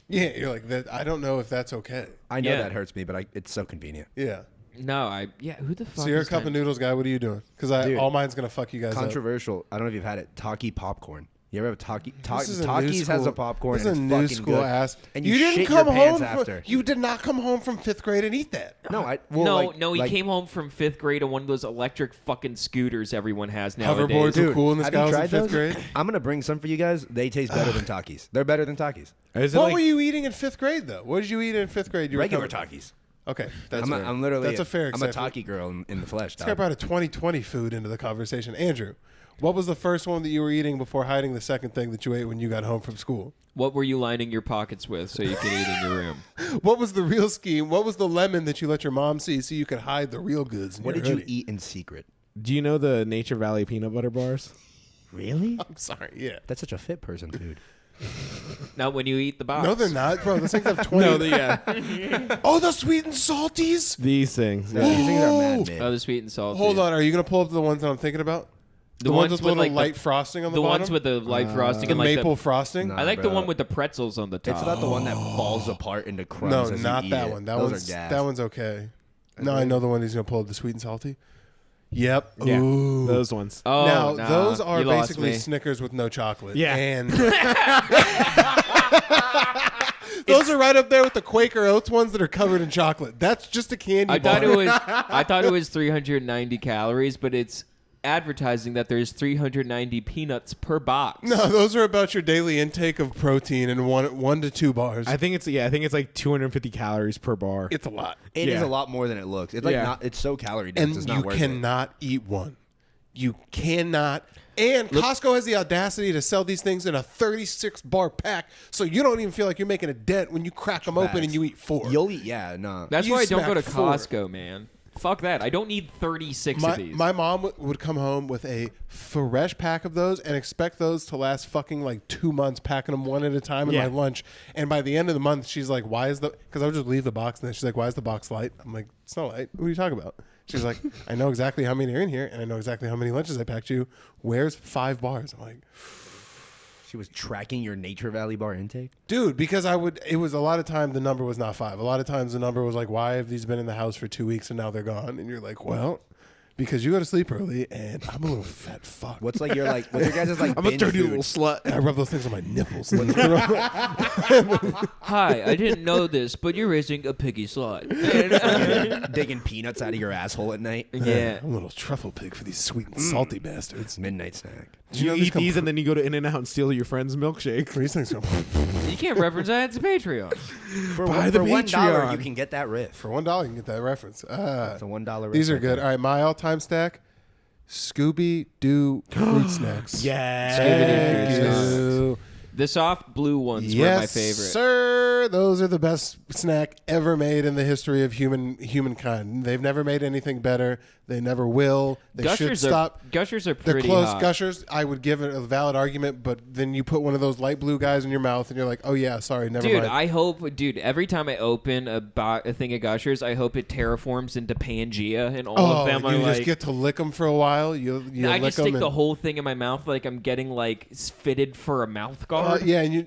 Yeah, you're like that. I don't know if that's okay. I know Yeah. that hurts me, but it's so convenient. Yeah. No, who the fuck? So you're a is cup that? of noodles guy. What are you doing? Because Dude. all mine's gonna fuck you guys up. Controversial. I don't know if you've had it. Taki popcorn. You ever have Taki? This is a new Takis has school- a popcorn. This is a and new it's fucking school good. ass. And you you didn't shit come your pants home. after. You did not come home from fifth grade and eat that. No, He came home from fifth grade on one of those electric fucking scooters everyone has nowadays. Hoverboards were cool in the have you scouts in tried fifth those? grade. I'm gonna bring some for you guys. They taste better than Takis. They're better than Takis. Is it What like, were you eating in fifth grade though? What did you eat in fifth grade? You were Regular coming- Takis. Okay, that's fair. I'm literally. That's a fair I'm a exception. Taki girl in the flesh. This guy Dog. brought a 2020 food into the conversation. Andrew, what was the first one that you were eating before hiding the second thing that you ate when you got home from school? What were you lining your pockets with so you could eat in your room? What was the real scheme? What was the lemon that you let your mom see so you could hide the real goods in What your did you hoodie? eat in secret? do you know the Nature Valley peanut butter bars? Really? I'm sorry, yeah. That's such a fit person food. Not when you eat the box. No, they're not, bro. Those things have 20. Yeah. Oh, the sweet and salties. These things. These Yeah. things are mad mid. Oh, the sweet and salty. Hold on, are you gonna pull up the ones that I'm thinking about? The ones with little light frosting on the the bottom. ones with the light frosting the and like maple the, frosting. Nah. I like the bro. one with the pretzels on the top. It's not the one that falls apart into crumbs. No, as you not eat that it. one. That Those one's are gas. that one's okay. No, I know the one he's gonna pull up. The sweet and salty. Yep. Yeah. Ooh. Those ones. Oh, Now nah, those are you lost basically me. Snickers with no chocolate. Yeah. And those are right up there with the Quaker Oats ones that are covered in chocolate. That's just a candy I bar. thought it was 390 calories, but it's advertising that there's 390 peanuts per box. No, those are about your daily intake of protein in one to 2 bars. I think it's like 250 calories per bar. it's a lot. It is Yeah. a lot more than it looks. It's like Yeah. not. It's so calorie dense. And It's not you worth cannot eat one. You cannot. And Costco has the audacity to sell these things in a 36 bar pack, so you don't even feel like you're making a dent when you crack them open and you eat 4. it. You'll eat. Yeah, no. That's You why I don't go to smack 4. Costco, man. Fuck that. I don't need 36 of these. My mom would come home with a fresh pack of those and expect those to last fucking like 2 months, packing them one at a time in Yeah. my lunch. And by the end of the month, she's like, "Why is the?" Because I would just leave the box, and then she's like, "Why is the box light?" I'm like, "It's not light. What are you talking about?" She's like, "I know exactly how many are in here, and I know exactly how many lunches I packed you. Where's 5 bars?" I'm like, She was tracking your Nature Valley bar intake. dude, because it was a lot of time the number was not 5. A lot of times the number was like, why have these been in the house for 2 weeks and now they're gone? And you're like, well, because you go to sleep early and I'm a little fat fuck. What's like your like? What's your guys' like? I'm a binge dirty food? little slut. I rub those things on my nipples. Hi, I didn't know this, but you're raising a piggy slut. Digging peanuts out of your asshole at night. Yeah. I'm a little truffle pig for these sweet and salty bastards. It's midnight snack. Did You know eat come these and then you go to In-N-Out and steal your friend's milkshake. These things come You can't reference that. It's a Patreon. For Buy the $1, Patreon. you can get that riff. for $1. You can get that reference. It's a $1 riff. These are right good. there. All right, my all-time stack: Scooby Doo fruit snacks. Yeah. Scooby-Doo fruit Scooby-Doo. The soft blue ones were Yes, my favorite. sir. Those are the best snack ever made in the history of humankind. They've never made anything better. They never will. They should Gushers stop. Gushers are They're pretty close. hot. Gushers, I would give it a valid argument, but then you put one of those light blue guys in your mouth, and you're like, oh yeah, sorry, never Dude, mind. I hope, every time I open a thing of Gushers, I hope it terraforms into Pangea, and all of them are you like. just get to lick them for a while. You I lick just them stick and, the whole thing in my mouth like I'm getting like fitted for a mouth guard. yeah, and you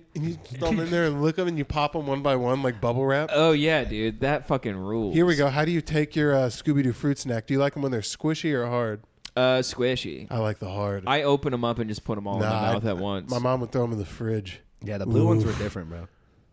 thumb in there and lick them, and you pop them one by one like bubble wrap. Oh yeah, dude, that fucking rules. Here we go. How do you take your Scooby Doo fruit snack? Do you like them when they're squishy or hard? Squishy. I like the hard. I open them up and just put them all in my mouth at once. My mom would throw them in the fridge. Yeah, the blue ones were different, bro.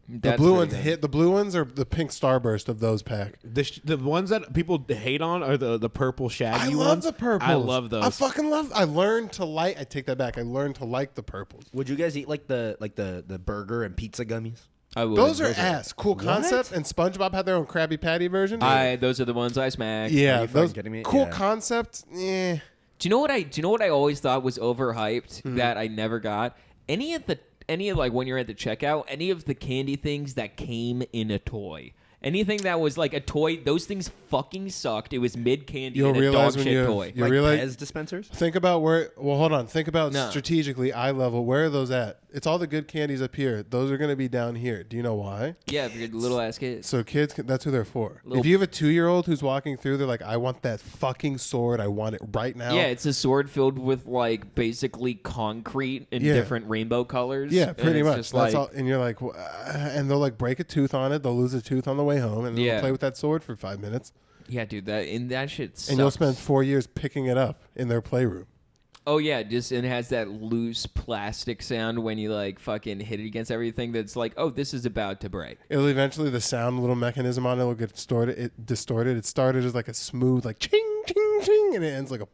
The blue ones hit. The blue ones are the pink starburst of those pack. The ones that people hate on are the purple shaggy I ones. love the purples. I love those. I fucking love. I learned to like. I take that back. I learned to like the purples. Would you guys eat like the burger and pizza gummies? I would. Those are ass. Cool concept. And SpongeBob had their own Krabby Patty version. Those are the ones I smacked. Yeah, Are you fucking those kidding me? cool Yeah. concept. Eh. Do you know what I always thought was overhyped that I never got? Any of like when you're at the checkout, any of the candy things that came in a toy. Anything that was like a toy, those things fucking sucked. It was mid candy You'll and a realize dog when shit you toy. you Like realize. Pez dispensers? Think about where. Well, hold on. Think about No. strategically eye level. Where are those at? It's all the good candies up here. Those are going to be down here. Do you know why? Yeah, if you're little ass kids. So kids, that's who they're for. Little- If you have a 2-year-old who's walking through, they're like, "I want that fucking sword. I want it right now." Yeah, it's a sword filled with like basically concrete in Yeah. different rainbow colors. Yeah, And pretty it's much. just That's like, all. And you're like, and they'll like break a tooth on it. They'll lose a tooth on the way home, and Yeah. they'll play with that sword for 5 minutes. yeah, dude, that shit sucks. And you'll spend 4 years picking it up in their playroom. Oh yeah, just and it has that loose plastic sound when you like fucking hit it against everything. That's like, oh, this is about to break. It'll eventually the sound little mechanism on it will get distorted. It started as like a smooth like ching ching ching, and it ends like a.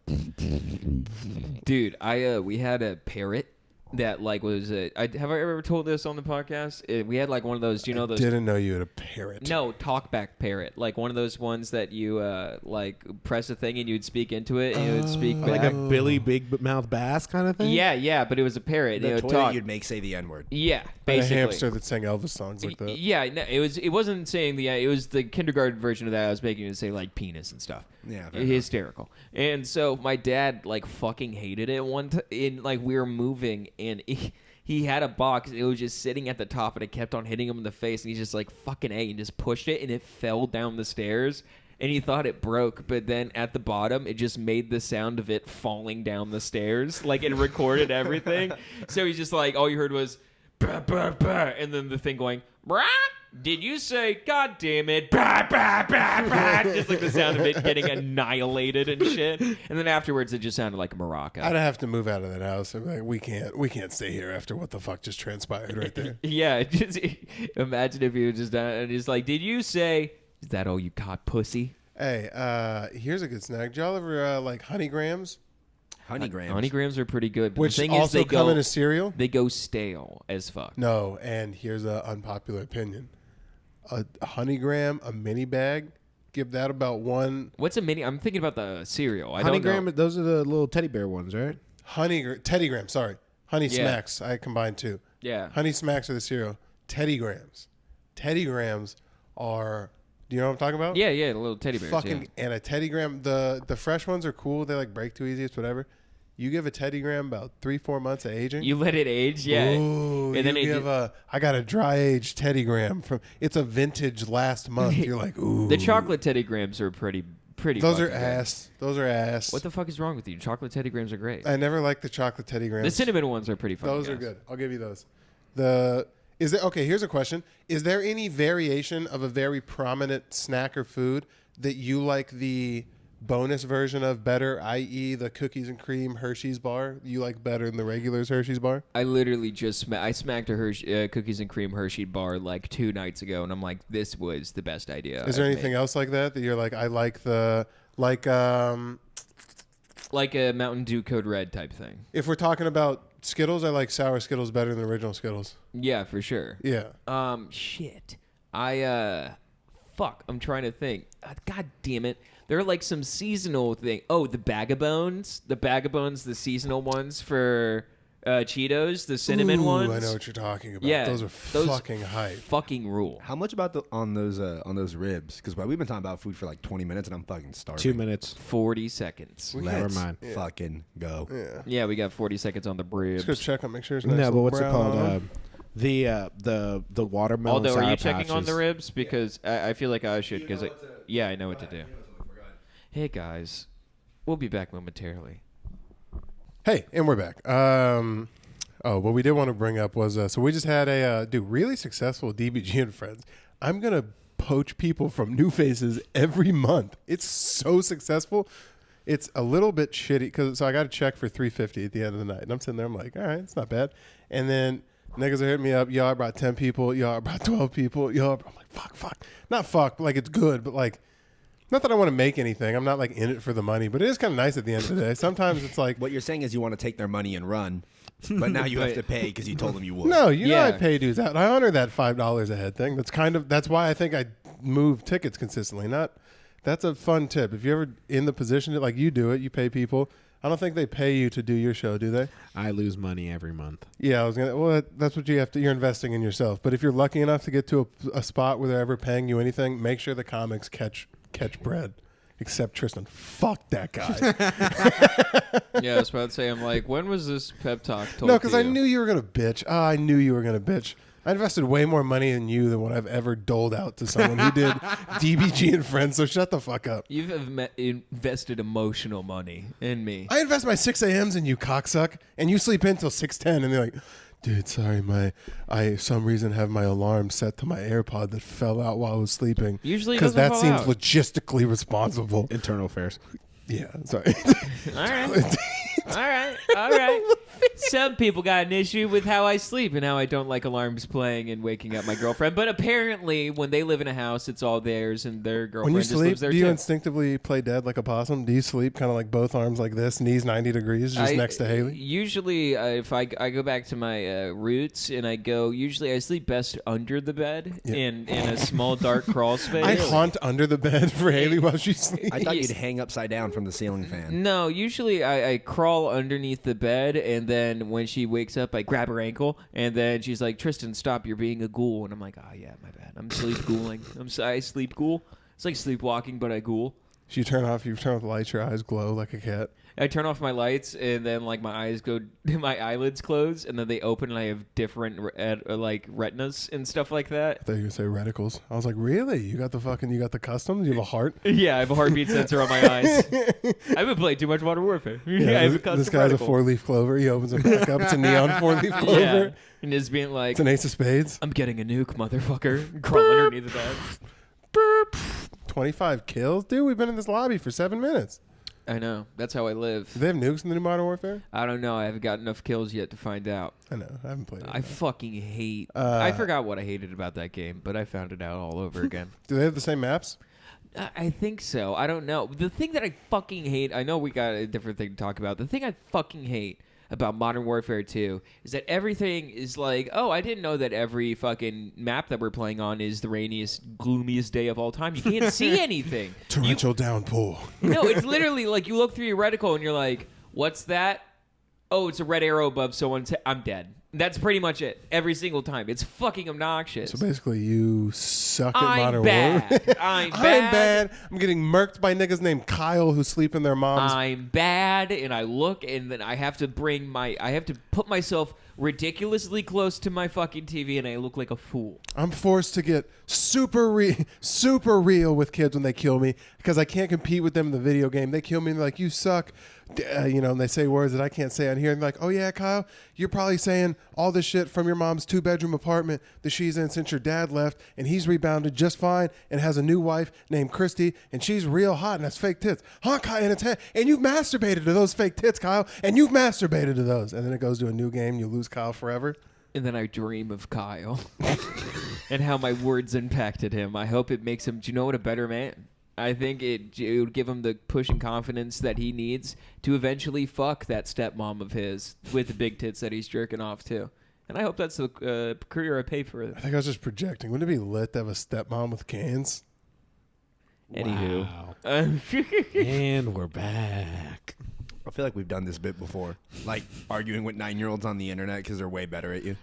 Dude, we had a parrot that like was have I ever told this on the podcast? We had like one of those. Do you know those? Didn't know you had a parrot. No, talkback parrot, like one of those ones that you like press a thing and you'd speak into it and it would speak back. Like a Billy Big Mouth Bass kind of thing. Yeah, but it was a parrot. The and it toy would that talk. you'd make say the N-word. Yeah, And a basically. hamster that sang Elvis songs like that. Yeah, no, it wasn't saying it was the kindergarten version of that. I was making it say like penis and stuff. Yeah, fair hysterical. And so my dad like fucking hated it like we were moving and he had a box. It was just sitting at the top and it kept on hitting him in the face and he's just like fucking A and just pushed it and it fell down the stairs. And he thought it broke, but then at the bottom, it just made the sound of it falling down the stairs. Like, it recorded everything. So he's just like, all you heard was, bah, bah, bah, and then the thing going, brah? Did you say, God damn it, bah, bah, bah, bah? Just like the sound of it getting annihilated and shit. And then afterwards, it just sounded like a maraca. I'd have to move out of that house. I'm like, we can't stay here after what the fuck just transpired right there. Yeah, just imagine if he was just done and he's like, did you say, is that all you got, pussy? Hey, here's a good snack. Did y'all ever like Honey Grams? Honey grams. Honey grams are pretty good. But Which the thing also is, come in a cereal? They go stale as fuck. No, and here's an unpopular opinion. A Honey Gram, a mini bag, give that about one. What's a mini? I'm thinking about the cereal. I Honey don't know. Graham, those are the little teddy bear ones, right? Teddy Graham, sorry. Honey Yeah. Smacks, I combined two. Yeah. Honey Smacks are the cereal. Teddy Grahams. Teddy Grahams are, do you know what I'm talking about? Yeah, the little teddy bears. Fucking, and a Teddy Graham, the fresh ones are cool. They like break too easy. It's whatever. You give a Teddy Graham about 3-4 months of aging. You let it age, yeah. Ooh, and then you give I got a dry aged Teddy Graham from. It's a vintage last month. You're like, ooh. the chocolate Teddy Grahams are pretty. Those are fucking good. ass. Those are ass. What the fuck is wrong with you? Chocolate Teddy Grahams are great. I never liked the chocolate Teddy Grahams. The cinnamon ones are pretty fucking Those are gas. good. I'll give you those. Okay, here's a question. Is there any variation of a very prominent snack or food that you like the bonus version of better, i.e. the cookies and cream Hershey's bar? You like better than the regular's Hershey's bar? I literally just I smacked a cookies and cream Hershey bar like 2 nights ago, and I'm like, this was the best idea. Is there I've anything made. else like that you're like, I like Like a Mountain Dew Code Red type thing? if we're talking about Skittles, I like sour Skittles better than the original Skittles. Yeah, for sure. Yeah. Shit. Fuck. I'm trying to think. God damn it. There are like some seasonal thing. Oh, the Bag of Bones. The Bag of Bones, the seasonal ones for Cheetos, the cinnamon Ooh, ones. I know what you're talking about. Yeah, those are fucking hype. Fucking rule. How much about on those ribs? Because we've been talking about food for like 20 minutes and I'm fucking starving. 2 minutes. 40 seconds. Never mind. Fucking go. Yeah. Yeah, we got 40 seconds on the Let's go ribs. check and make sure it's nice. No, but what's it brown. called? The watermelon. Although, are Sour you checking on the Patches. ribs? Because I feel like I should. Because I know what to do. Hey guys, we'll be back momentarily. Hey, and we're back. What we did want to bring up was so we just had a really successful DBG and Friends. I'm gonna poach people from New Faces every month. It's so successful. It's a little bit shitty so I got to check for $350 at the end of the night, and I'm sitting there. I'm like, all right, it's not bad. And then niggas are hitting me up. Yo, I brought 10 people. Yo, I brought 12 people. Yo, I'm like, fuck, not fuck, but like it's good, but like. Not that I want to make anything. I'm not like in it for the money, but it is kind of nice at the end of the day. Sometimes it's like, What you're saying is you want to take their money and run, but now you have to pay because you told them you would. no, you know I Yeah. pay dues out. I honor that $5 a head thing. That's why I think I move tickets consistently. That's a fun tip. If you're ever in the position to, like you do it, you pay people. I don't think they pay you to do your show, do they? I lose money every month. Yeah, that's what you have to. You're investing in yourself. But if you're lucky enough to get to a spot where they're ever paying you anything, make sure the comics catch bread. Except Tristan. Fuck that guy. Yeah, I was about to say. I'm like, when was this pep talk told? No, because to I you? knew you were gonna bitch. I knew you were gonna bitch. I invested way more money in you than what I've ever doled out to someone who did DBG and Friends. So shut the fuck up. You've invested emotional money in me. I invest my 6 a.m.s in you, cocksuck, and you sleep in till 6:10, and they're like, dude, sorry, I some reason have my alarm set to my AirPod that fell out while I was sleeping. Usually it because doesn't that fall seems out. logistically responsible. Internal affairs. Yeah, sorry. All right. All right. Some people got an issue with how I sleep and how I don't like alarms playing and waking up my girlfriend. But apparently, when they live in a house, it's all theirs, and their When girlfriend you just sleep, lives there do you too. instinctively play dead like a possum? Do you sleep kind of like both arms like this, knees 90 degrees, just next to Haley? Usually, if I go back to my roots and usually I sleep best under the bed in a small dark crawl space. I haunt under the bed for Haley while she sleeps. I thought Yes. you'd hang upside down from the ceiling fan. No, usually I crawl underneath the bed, and then when she wakes up, I grab her ankle, and then she's like, "Tristan, stop! You're being a ghoul." And I'm like, "Ah, yeah, my bad. I'm sleep ghouling. I sleep ghoul. It's like sleepwalking, but I ghoul." You turn off the lights, your eyes glow like a cat. I turn off my lights, and then like my eyelids close, and then they open, and I have different like retinas and stuff like that. I thought you were gonna say reticles. I was like, really? You got the customs? You have a heart? Yeah, I have a heartbeat sensor on my eyes. I've been playing too much Modern Warfare. I have a custom this guy's a reticle. 4-leaf clover. He opens it back up. It's a neon 4-leaf clover. Yeah, and just being like, It's an ace of spades. I'm getting a nuke, motherfucker. Crawl underneath the bed. Burp. 25 kills? Dude, we've been in this lobby for 7 minutes. I know. That's how I live. Do they have nukes in the new Modern Warfare? I don't know. I haven't got enough kills yet to find out. I know. I haven't played it. I fucking hate. I forgot what I hated about that game, but I found it out all over again. Do they have the same maps? I think so. I don't know. The thing that I fucking hate, I know we got a different thing to talk about. The thing I fucking hate about Modern Warfare 2 is that everything is like, oh, I didn't know that every fucking map that we're playing on is the rainiest, gloomiest day of all time. You can't see anything. Torrential downpour. No, it's literally like you look through your reticle and you're like, what's that? Oh, it's a red arrow above someone's head. I'm dead. That's pretty much it. Every single time. It's fucking obnoxious. So basically, you suck at I'm Modern bad. Warfare. I'm I'm bad. bad. I'm getting murked by niggas named Kyle who sleep in their mom's. I'm bad, and I look, and then I have to put myself ridiculously close to my fucking TV, and I look like a fool. I'm forced to get super real with kids when they kill me because I can't compete with them in the video game. They kill me and they're like, you suck. And they say words that I can't say on here. And they're like, oh yeah, Kyle, you're probably saying all this shit from your mom's 2-bedroom apartment that she's in since your dad left, and he's rebounded just fine and has a new wife named Christy, and she's real hot and has fake tits. Huh, Kyle? And you've masturbated to those fake tits, Kyle, and you've masturbated to those. And then it goes to a new game. You lose Kyle forever. And then I dream of Kyle and how my words impacted him. I hope it makes him, do you know what, a better man. I think it would give him the push and confidence that he needs to eventually fuck that stepmom of his with the big tits that he's jerking off to. And I hope that's the career I pay for. I think I was just projecting. Wouldn't it be lit to have a stepmom with cans? Anywho. Wow. And we're back. I feel like we've done this bit before, like arguing with 9-year-olds on the internet because they're way better at you.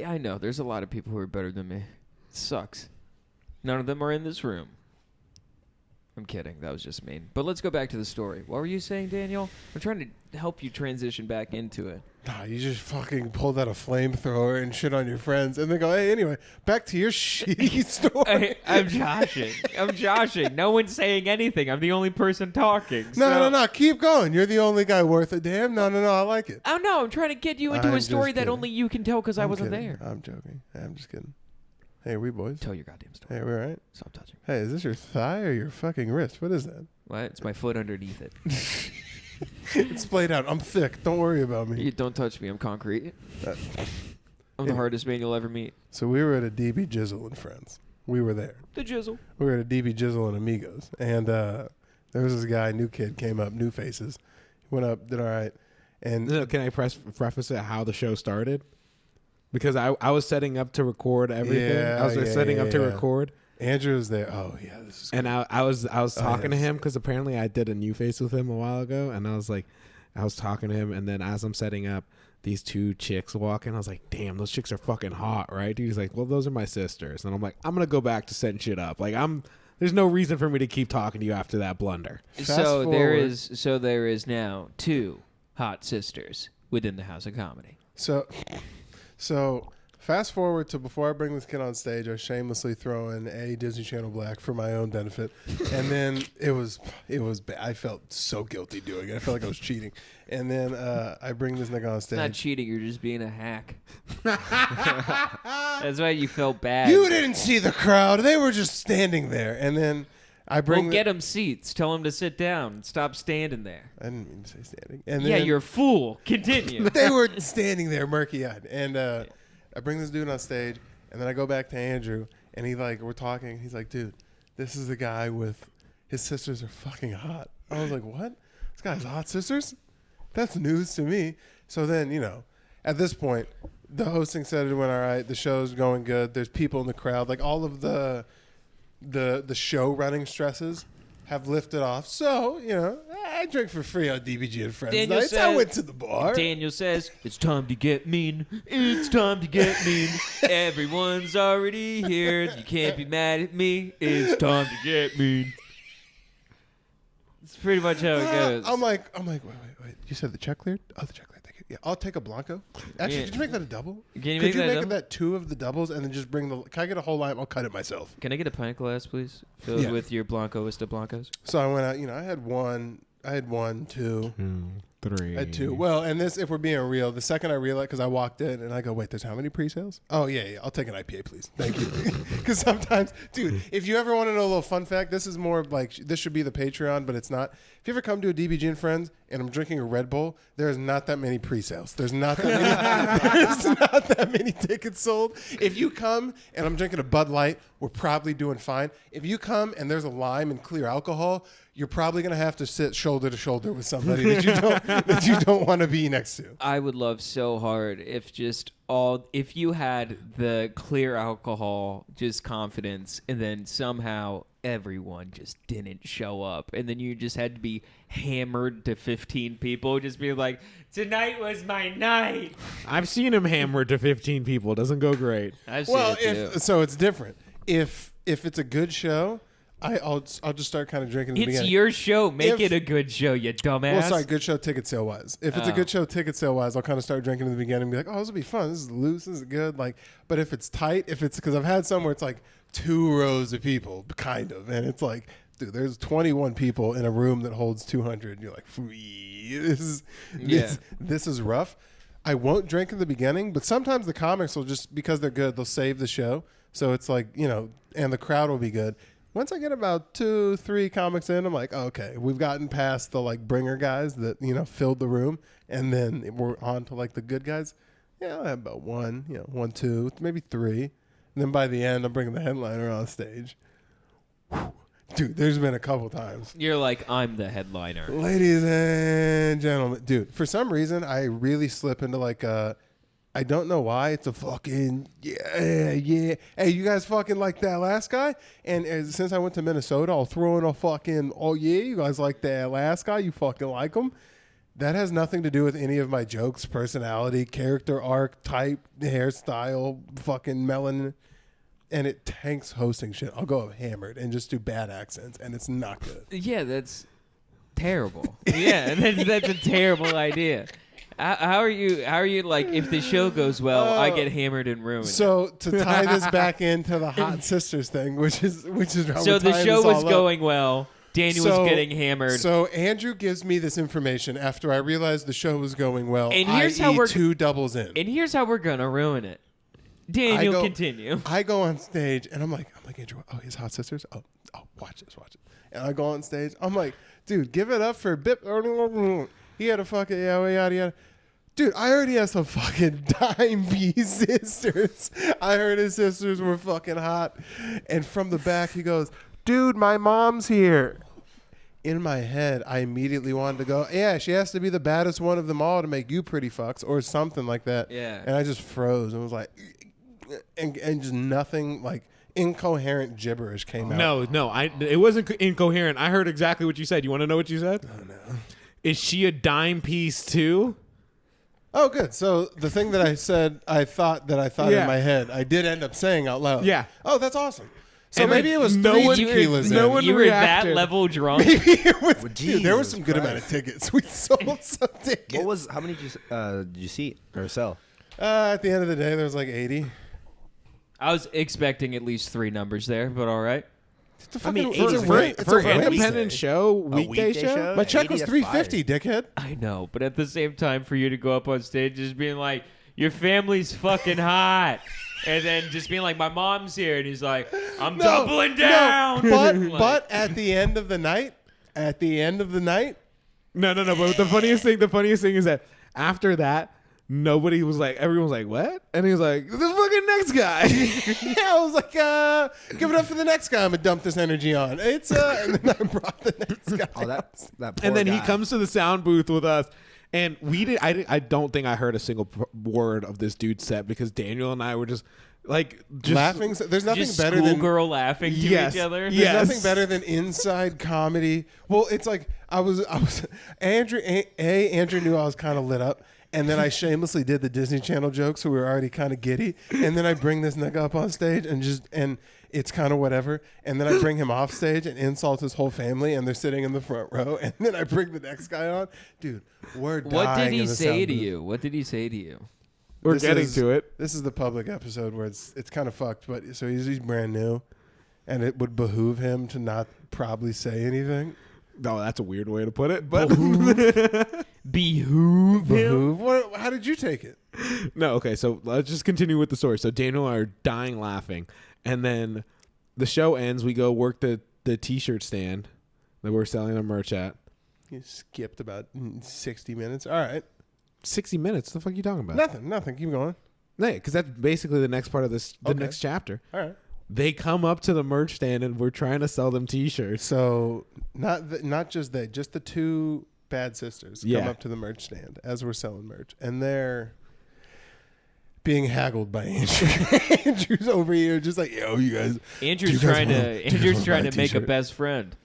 I know. There's a lot of people who are better than me. It sucks. None of them are in this room. I'm kidding. That was just mean. But let's go back to the story. What were you saying, Daniel? I'm trying to help you transition back into it. Nah, you just fucking pulled out a flamethrower and shit on your friends, and then go, hey, anyway, back to your shitty story. I'm joshing. I'm joshing. No one's saying anything. I'm the only person talking. No, keep going. You're the only guy worth a damn. No, I like it. Oh, no, I'm trying to get you into I'm a story just that kidding. only you can tell because I I'm wasn't kidding. there. I'm joking. I'm just kidding. Hey, we boys. Tell your goddamn story. Hey, we all right? Stop touching me. Hey, is this your thigh or your fucking wrist? What is that? What? It's my foot underneath it. It's splayed out. I'm thick. Don't worry about me. You don't touch me. I'm concrete. Uh, I'm the hardest man you'll ever meet. So we were at a DB Jizzle and Friends. We were there. The jizzle. We were at a DB Jizzle and Amigos. And there was this guy, new kid, came up, new faces. He went up, did all right. And No, can I preface it how the show started? Because I was setting up to record everything. Yeah, I was setting up to yeah. record. Andrew was there. Oh, yeah, this is And I was talking to yes. him because apparently I did a new face with him a while ago, and I was talking to him, and then as I'm setting up, these two chicks walk in. I was like, damn, those chicks are fucking hot, right? He's like, well, those are my sisters, and I'm like, I'm gonna go back to setting shit up. Like there's no reason for me to keep talking to you after that blunder. Fast So there forward. is now 2 hot sisters within the House of Comedy. So fast forward to before I bring this kid on stage, I was shamelessly throwing a Disney Channel Black for my own benefit, and then it was bad. I felt so guilty doing it. I felt like I was cheating. And then I bring this nigga on It's not stage. cheating. You're just being a hack. That's why you felt bad. You didn't see the crowd; they were just standing there. And then I bring. Well, get them seats. Tell them to sit down. Stop standing there. I didn't mean to say standing. And Yeah, then you're a fool. Continue. they were standing there, murky-eyed. And I bring this dude on stage, and then I go back to Andrew, and we're talking. He's like, dude, this is the guy with his sisters are fucking hot. I was like, what? This guy's hot sisters? That's news to me. So then, at this point, the hosting said it went all right. The show's going good. There's people in the crowd. Like all of the show running stresses have lifted off. So, I drink for free on DBG and Friends Daniel nights. I said- went to the bar. Daniel says, it's time to get mean. It's time to get mean. Everyone's already here. You can't be mad at me. It's time to get mean. It's pretty much how it goes. I'm like, wait. You said the check cleared? Oh, the check cleared. Thank you. Yeah, I'll take a Blanco. Actually, Yeah. did you make that a double? Can you Could make you that a make double? that 2 of the doubles and then just bring the... Can I get a whole lime? I'll cut it myself. Can I get a pint glass, please? Filled Yeah. with your Blanco Vista Blancos. So I went out, I had 1, 2. 3. I had 2. Well, and this, if we're being real, the second I realized, because I walked in and I go, wait, there's how many pre-sales? Oh, yeah, I'll take an IPA, please. Thank you. Because sometimes, dude, if you ever want to know a little fun fact, this is more like, this should be the Patreon, but it's not. If you ever come to a DBG and Friends and I'm drinking a Red Bull, there's not that many pre-sales. There's not that many tickets sold. If you come and I'm drinking a Bud Light, we're probably doing fine. If you come and there's a lime and clear alcohol, you're probably going to have to sit shoulder to shoulder with somebody that you don't want to be next to. I would love so hard if if you had the clear alcohol, just confidence, and then somehow everyone just didn't show up, and then you just had to be hammered to 15 people, just be like, tonight was my night. I've seen him hammered to 15 people. It doesn't go great. I've seen it too. So it's different. If it's a good show, I'll just start kind of drinking. In the It's beginning. your show. Make If- it a good show, you dumbass. Well, sorry, good show ticket sale wise. If it's a good show ticket sale wise, I'll kind of start drinking in the beginning and be like, oh, this will be fun. This is loose. This is good. Like, but if it's tight, because I've had some where it's like 2 rows of people, kind of, and it's like, dude, there's 21 people in a room that holds 200. And you're like, this is rough. I won't drink in the beginning, but sometimes the comics will just, because they're good, they'll save the show. So it's like, and the crowd will be good. Once I get about 2, 3 comics in, I'm like, oh, okay, we've gotten past the bringer guys that, filled the room. And then we're on to the good guys. Yeah, I have about 1, 2, maybe 3. And then by the end, I'm bringing the headliner on stage. Whew. Dude, there's been a couple times. You're like, I'm the headliner. Ladies and gentlemen, dude, for some reason, I really slip into I don't know why. It's a fucking yeah. Hey, you guys fucking like that last guy? And since I went to Minnesota, I'll throw in a fucking you guys like that last guy? You fucking like him? That has nothing to do with any of my jokes, personality, character arc, type, hairstyle, fucking melon. And it tanks hosting shit. I'll go hammered and just do bad accents, and it's not good. Yeah, that's terrible. Yeah, that's a terrible idea. How are you like, if the show goes well, I get hammered and ruined? So to tie this back into the Hot Sisters thing, which is how So we're the tying show this was all up. going well. Daniel was getting hammered. So Andrew gives me this information after I realized the show was going well. And here's how we're 2 doubles in. And here's how we're gonna ruin it. Daniel, continue. I go on stage and I'm like Andrew. Oh, he's Hot Sisters. Oh, watch this. And I go on stage. I'm like, dude, give it up for Bip. He had a fucking yada. Dude, I already had some fucking dime piece sisters. I heard his sisters were fucking hot. And from the back, he goes, dude, my mom's here. In my head, I immediately wanted to go, yeah, she has to be the baddest one of them all to make you pretty fucks or something like that. Yeah. And I just froze and was like, and just nothing, like incoherent gibberish came out. No, it wasn't incoherent. I heard exactly what you said. You want to know what you said? Oh, no. Is she a dime piece too? Oh, good. So the thing that I said, I thought Yeah. in my head, I did end up saying out loud. Yeah. Oh, that's awesome. So And maybe it was no 3 one- tequilas. no in. one You were that reacted. level drunk. Maybe it was. Dude, there was Jesus some good amount of tickets. We sold some tickets. How many did you see or sell? At the end of the day, there was like 80. I was expecting at least 3 numbers there, but all right. It's a I mean, fucking- it's a 80 Wed- for it's For a an Wednesday. independent show, weekday show? My check 80 was at $350, dickhead. I know, but at the same time, for you to go up on stage just being like, your family's fucking hot. And then just being like, my mom's here. And he's like, I'm doubling down. But Like, but at the end of the night, No. But the funniest thing is that after that, nobody was like, everyone was like, what? And he was like, the fucking next guy. yeah, I was like, give it up for the next guy I'm gonna dump this energy on. It's and then I brought the next guy. Oh, that poor And then he guy. comes to the sound booth with us. And I don't think I heard a single word of this dude's set because Daniel and I were just laughing. There's nothing just better than schoolgirl laughing to Yes. each other. Yeah. There's Yes. nothing better than inside comedy. Well, it's like I was Andrew knew I was kind of lit up, and then I shamelessly did the Disney Channel joke, so we were already kind of giddy. And then I bring this nigga up on stage and it's kind of whatever. And then I bring him off stage and insult his whole family, and they're sitting in the front row. And then I bring the next guy on, dude. We're dying. What did he in the say sound to booth. you? What did he say to you? we're This getting is- to it. This is the public episode where it's kind of fucked, but so he's brand new, and it would behoove him to not probably say anything. No, that's a weird way to put it. But Behoove him? Behoove? What, how did you take it? no, okay, so let's just continue with the story. So Daniel and I are dying laughing. And then the show ends. We go work the T-shirt stand that we're selling our merch at. You skipped about 60 minutes. All right. 60 minutes. The fuck are you talking about? Nothing. Keep going. No, because that's basically the next part of the Okay. next chapter. All right. They come up to the merch stand and we're trying to sell them T-shirts. So not just they, just the 2 bad sisters come Yeah. up to the merch stand as we're selling merch, and they're being haggled by Andrew. Andrew's over here just like, yo, you guys. Andrew's do you guys trying wanna- to do you guys Andrew's wanna trying buy to make a t-shirt? best friend.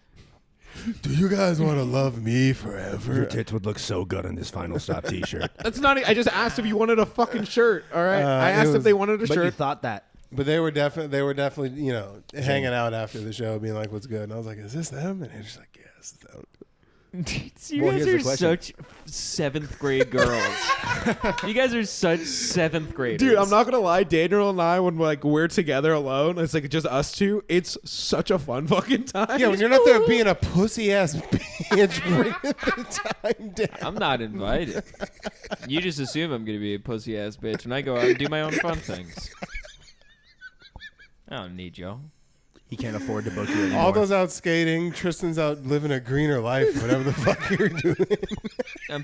Do you guys want to love me Your forever? tits would look so good on this Final Stop T-shirt. That's not. I just asked if you wanted a fucking shirt. All right. I it asked if was- they wanted a But you shirt. thought that. But they were definitely, hanging out after the show, being like, "What's good?" And I was like, "Is this them?" And Andrew's like, "Yes, it's them." You Well, guys here's are the question. such 7th grade girls. You guys are such 7th graders. Dude, I'm not gonna lie. Daniel and I, when we're together alone, it's like just us two. It's such a fun fucking time. Yeah, when you're not there being a pussy ass bitch, bringing the time down. I'm not invited. You just assume I'm going to be a pussy ass bitch, and I go out and do my own fun things. I don't need y'all. He can't afford to book you anymore. All those out skating, Tristan's out living a greener life, whatever the fuck you're doing. I'm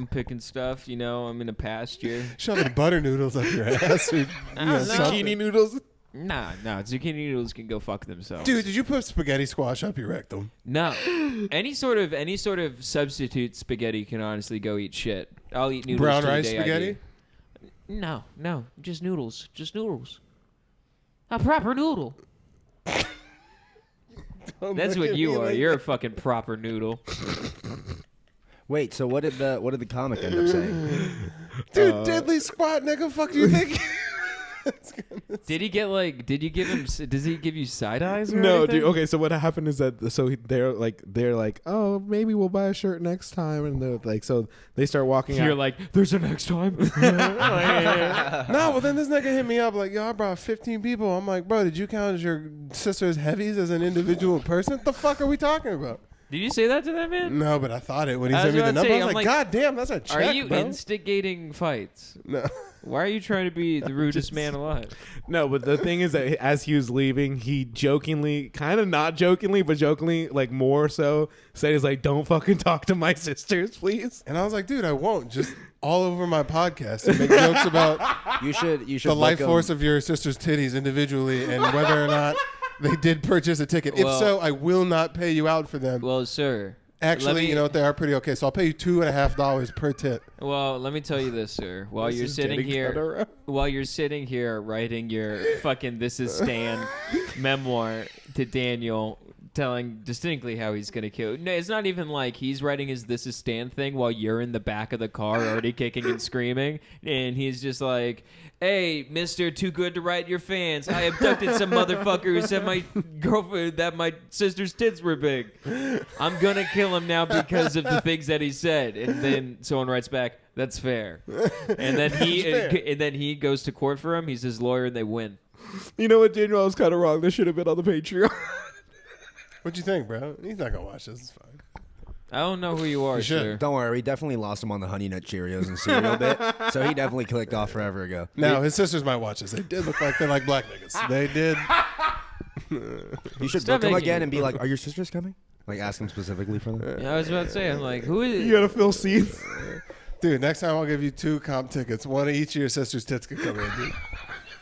picking stuff. You know, I'm in a pasture. Shoving butter noodles up your ass, or no. something. zucchini noodles. Nah, zucchini noodles can go fuck themselves. Dude, did you put spaghetti squash up your rectum? No. Any sort of substitute spaghetti can honestly go eat shit. I'll eat noodles Brown to the rice day I spaghetti? do. No, just noodles. Just noodles. A proper noodle. That's what you are. You're a fucking proper noodle. Wait, so what did the comic end up saying? Dude, deadly squat, nigga. Fuck do you think? Did he give him, does he give you side eyes or No, anything? dude. Okay, so what happened is that they're like, oh, maybe we'll buy a shirt next time, and they're like, so they start walking You're out. like, there's a next time. No, well then this nigga hit me up like, yo, I brought 15 people. I'm like, bro, did you count as your sister's heavies as an individual person? What the fuck are we talking about? Did you say that to that man? No, but I thought it when he I sent me was the about to number. say, I was I'm like, like, God damn, that's a check, Are you bro. instigating fights? No. Why are you trying to be the rudest man alive? No, but the thing is that as he was leaving, he jokingly, kind of not jokingly, but jokingly, like more so, said he's like, don't fucking talk to my sisters, please. And I was like, dude, I won't. Just all over my podcast and make jokes about You should the life force of your sister's titties individually and whether or not they did purchase a ticket. If Well- so, I will not pay you out for them. Well, sir. Actually, you know what? They are pretty okay. So I'll pay you $2.50 per tit. Well, let me tell you this, sir. While you're sitting here writing your fucking "This Is Stan" memoir to Daniel, telling distinctly how he's gonna kill. No, it's not even like he's writing his "This Is Stan" thing while you're in the back of the car already kicking and screaming, and he's just like, "Hey, Mister, too good to write your fans. I abducted some motherfucker who said my girlfriend that my sister's tits were big. I'm gonna kill him now because of the things that he said." And then someone writes back, "That's fair." And then he goes to court for him. He's his lawyer, and they win. You know what, Daniel? I was kind of wrong. This should have been on the Patreon. What you think, bro? He's not gonna watch this. It's fine. I don't know who you are, You should. sir. Don't worry, we definitely lost him on the Honey Nut Cheerios and cereal bit, so he definitely clicked off forever ago. Now his sisters might watch this. They did look like they're like black niggas. They did. You should Stop book him making again it. and be like, "Are your sisters coming?" Like, ask him specifically for them. Yeah, I was about to say, I'm like, who is You gotta fill seats. Dude, next time I'll give you 2 comp tickets. One of each of your sister's tits could come in, dude.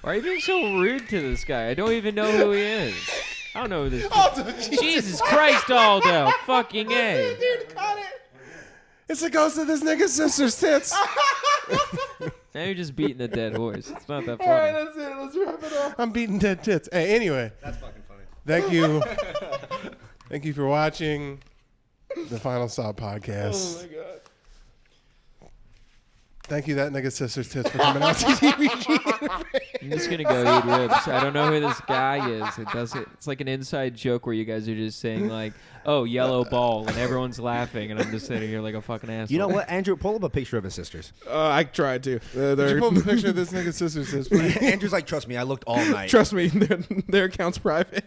Why are you being so rude to this guy? I don't even know who he is. I don't know who this Aldo, Jesus Christ, Aldo. Fucking A. Dude, cut it. It's the ghost of this nigga's sister's tits. Now you're just beating a dead horse. It's not that All right, funny. that's it. Let's wrap it up. I'm beating dead tits. Hey, anyway. That's fucking funny. Thank you. Thank you for watching the Final Stop podcast. Oh my god. Thank you, that nigga's sister's tits, for coming out to TVG. I'm just gonna go eat ribs. I don't know who this guy is. It's like an inside joke where you guys are just saying like, "Oh, yellow ball," and everyone's laughing, and I'm just sitting here like a fucking asshole. You know what, Andrew? Pull up a picture of his sisters. I tried to. Did you pull up a picture of this nigga's sister's tits, please? Andrew's like, "Trust me, I looked all night." Trust me, their account's private.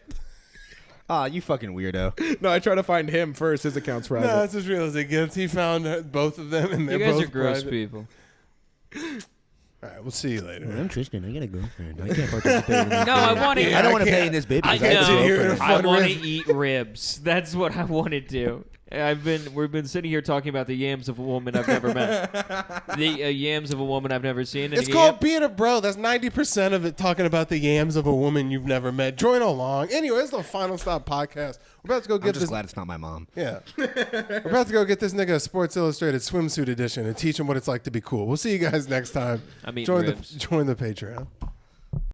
Ah, you fucking weirdo. No, I try to find him first. His account's private. No, that's as real as it gets. He found both of them, and they're You guys both are gross private. people. All right, we'll see you later. I'm Tristan. I got a girlfriend. I can't participate in this. No, I want to. I don't want to can't- pay in this bit I because I have a know. girlfriend. I Fun want to rib. eat ribs. That's what I want to do. We've been sitting here talking about the yams of a woman I've never met. The yams of a woman I've never seen. It's called being a bro. That's 90% of it talking about the yams of a woman you've never met. Join along. Anyway, it's the Final Stop podcast. We're about to go I'm get just this. glad it's not my mom. Yeah. We're about to go get this nigga a Sports Illustrated swimsuit edition and teach him what it's like to be cool. We'll see you guys next time. I'm eating join ribs. join the Patreon.